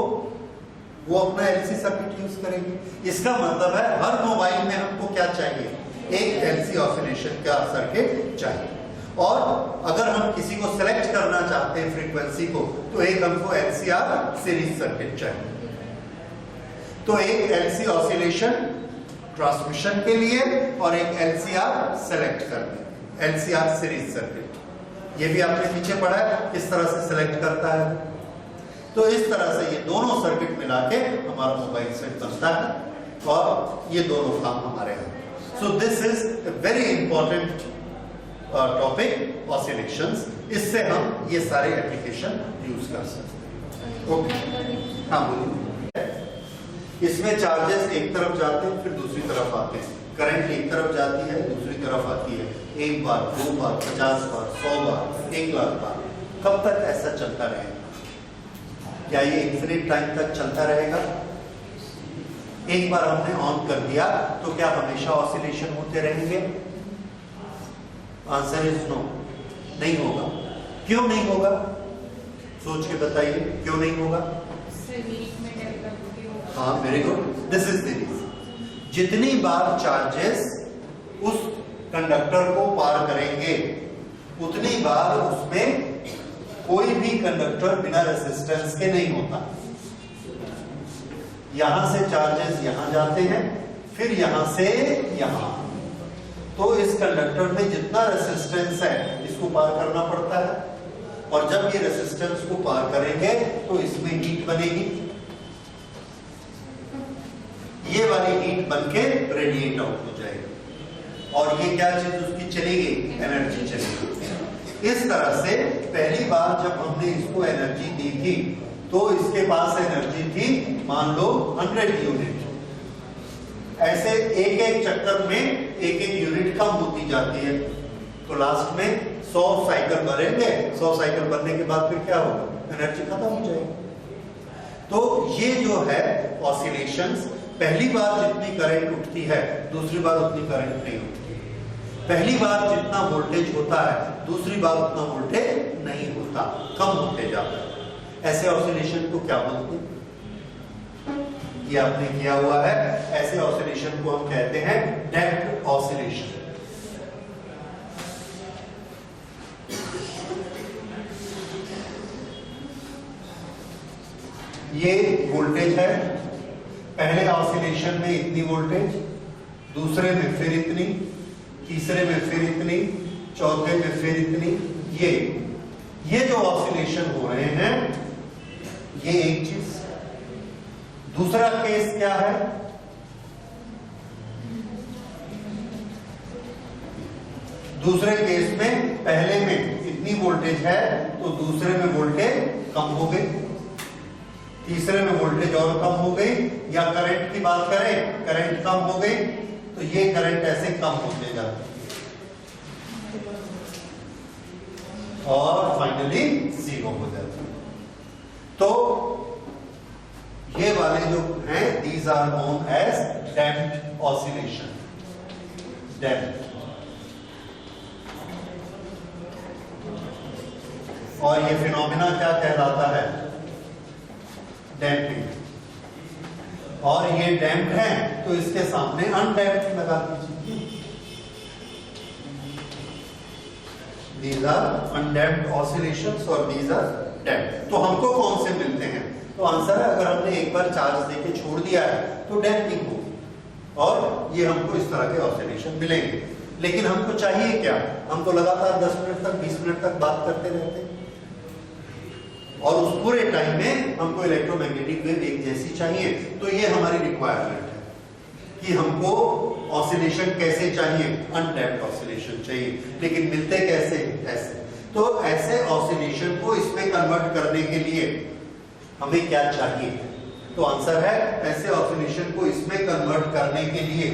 वो अपना एलसी सर्किट यूज करेगी। इसका मतलब है हर मोबाइल में हमको क्या चाहिए? एक एलसी ऑसिलेशन का सर्किट चाहिए। और अगर हम किसी को सेलेक्ट करना चाहते हैं फ्रीक्वेंसी को, तो एक हमको एलसीआर सीरीज सर्किट चाहिए। तो एक एलसी ऑसिलेशन ट्रांसमिशन के लिए और एक एलसीआर सेलेक्ट करने, एलसीआर सीरीज सर्किट। ये भी आपने पीछे पढ़ा है किस तरह से सेलेक्ट करता है। तो इस तरह से ये दोनों सर्किट मिला के हमारा मोबाइल सेट बनता है और ये दोनों काम हमारे हैं। सो this is a very important topic, oscillations. इससे हम ये सारे एप्लीकेशन यूज कर सकते हैं। ओके, हाँ बोलिए। इसमें चार्जेस एक तरफ जाते हैं फिर दूसरी तरफ आते हैं। करंट एक तरफ जाती है दूसरी तरफ आती है। 1 बार, 2 बार, 50 बार, 100 बार, 1 लाख बार। कब तक ऐसा चलता रहेगा? क्या ये इन्फिनिट टाइम तक चलता रहेगा? एक बार हमने ऑन कर दिया तो क्या हमेशा ऑसिलेशन होते रहेंगे? आंसर इज नो, नहीं होगा। क्यों नहीं होगा? सोच के बताइए क्यों नहीं होगा। हाँ, very good, this is the reason. जितनी बार चार्जेस उस कंडक्टर को पार करेंगे उतनी बार उसमें कोई भी कंडक्टर बिना रेजिस्टेंस के नहीं होता। यहां से चार्जेस यहां जाते हैं, फिर यहां से यहां, तो इस कंडक्टर में जितना रेजिस्टेंस है इसको पार करना पड़ता है, और जब ये रेजिस्टेंस को पार करेंगे तो इसमें हीट बनेगी। ये वाली हीट बनके रेडिएट आउट हो जाएगी, और ये क्या चीज उसकी चलेगी? एनर्जी चलेगी। इस तरह से पहली बार जब हमने इसको एनर्जी दी थी तो इसके पास एनर्जी थी मान लो 100 यूनिट। ऐसे एक एक चक्कर में एक एक यूनिट कम होती जाती है, तो लास्ट में 100 साइकिल भरेंगे। 100 साइकिल भरने के बाद फिर क्या होगा? एनर्जी खत्म हो जाएगी। तो ये जो है ऑसिलेशंस, पहली बार जितनी करंट उठती है दूसरी बार उतनी करंट नहीं उठती। पहली बार जितना वोल्टेज होता है दूसरी बार उतना वोल्टेज नहीं होता, कम होते जाता है। ऐसे ऑसिलेशन को क्या बोलते हैं? ये आपने किया हुआ है। ऐसे ऑसिलेशन को हम कहते हैं डैम्प्ड ऑसिलेशन। ये वोल्टेज है, पहले ऑसिलेशन में इतनी वोल्टेज, दूसरे में फिर इतनी, तीसरे में फिर इतनी, चौथे में फिर इतनी। ये जो ऑसिलेशन हो रहे हैं ये एक चीज। दूसरा केस क्या है? दूसरे केस में पहले में इतनी वोल्टेज है तो दूसरे में वोल्टेज कम हो गई, तीसरे में वोल्टेज और कम हो गई, या करंट की बात करें करंट कम हो गई, तो ये करंट ऐसे कम होते जाते और फाइनली जीरो हो जाता है। तो ये वाले जो हैं these are known as damped oscillation. Damped. और ये फिनोमेना क्या कहलाता है? डैम्पिंग। और ये डैम्प्ड है तो इसके सामने अनडैम्प्ड लगा दीजिए। These are undamped oscillations और these are damped। तो हमको कौन से मिलते हैं? तो आंसर है अगर हमने एक बार चार्ज देके छोड़ दिया है तो डैम्पिंग होगी, और ये हमको इस तरह के ऑसिलेशन मिलेंगे। लेकिन हमको चाहिए क्या? हम तो लगातार 10 मिनट तक 20 मिनट तक बात करते रहते हैं, और उस पूरे टाइम में हमको इलेक्ट्रोमैग्नेटिक वेव एक जैसी चाहिए। तो ये हमारी रिक्वायरमेंट है कि हमको ऑसिलेशन कैसे चाहिए? अनडैम्प्ड ऑसिलेशन चाहिए। लेकिन मिलते कैसे? ऐसे। तो ऐसे ऑसिलेशन को इसमें कन्वर्ट करने के लिए हमें क्या चाहिए? तो आंसर है ऐसे ऑसिलेशन को इसमें कन्वर्ट करने के लिए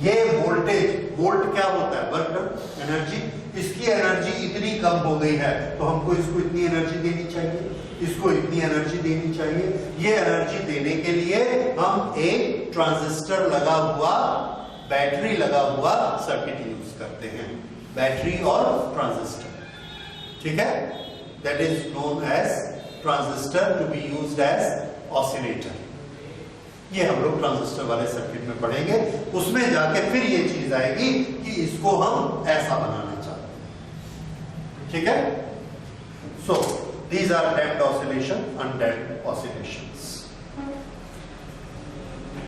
ये वोल्टेज, वोल्ट क्या होता है? Work done, energy. इसकी एनर्जी इतनी कम हो गई है तो हमको इसको इतनी एनर्जी देनी चाहिए, इसको इतनी एनर्जी देनी चाहिए। ये एनर्जी देने के लिए हम एक ट्रांजिस्टर लगा हुआ, बैटरी लगा हुआ सर्किट यूज करते हैं। बैटरी और ट्रांजिस्टर, ठीक है? That is known as transistor to be used as oscillator. ये हम लोग ट्रांजिस्टर वाले सर्किट में पढ़ेंगे। उसमें जाके फिर ये चीज आएगी कि इसको हम ऐसा बनाना चाहते हैं, ठीक है? सो these are damped oscillation, undamped oscillations।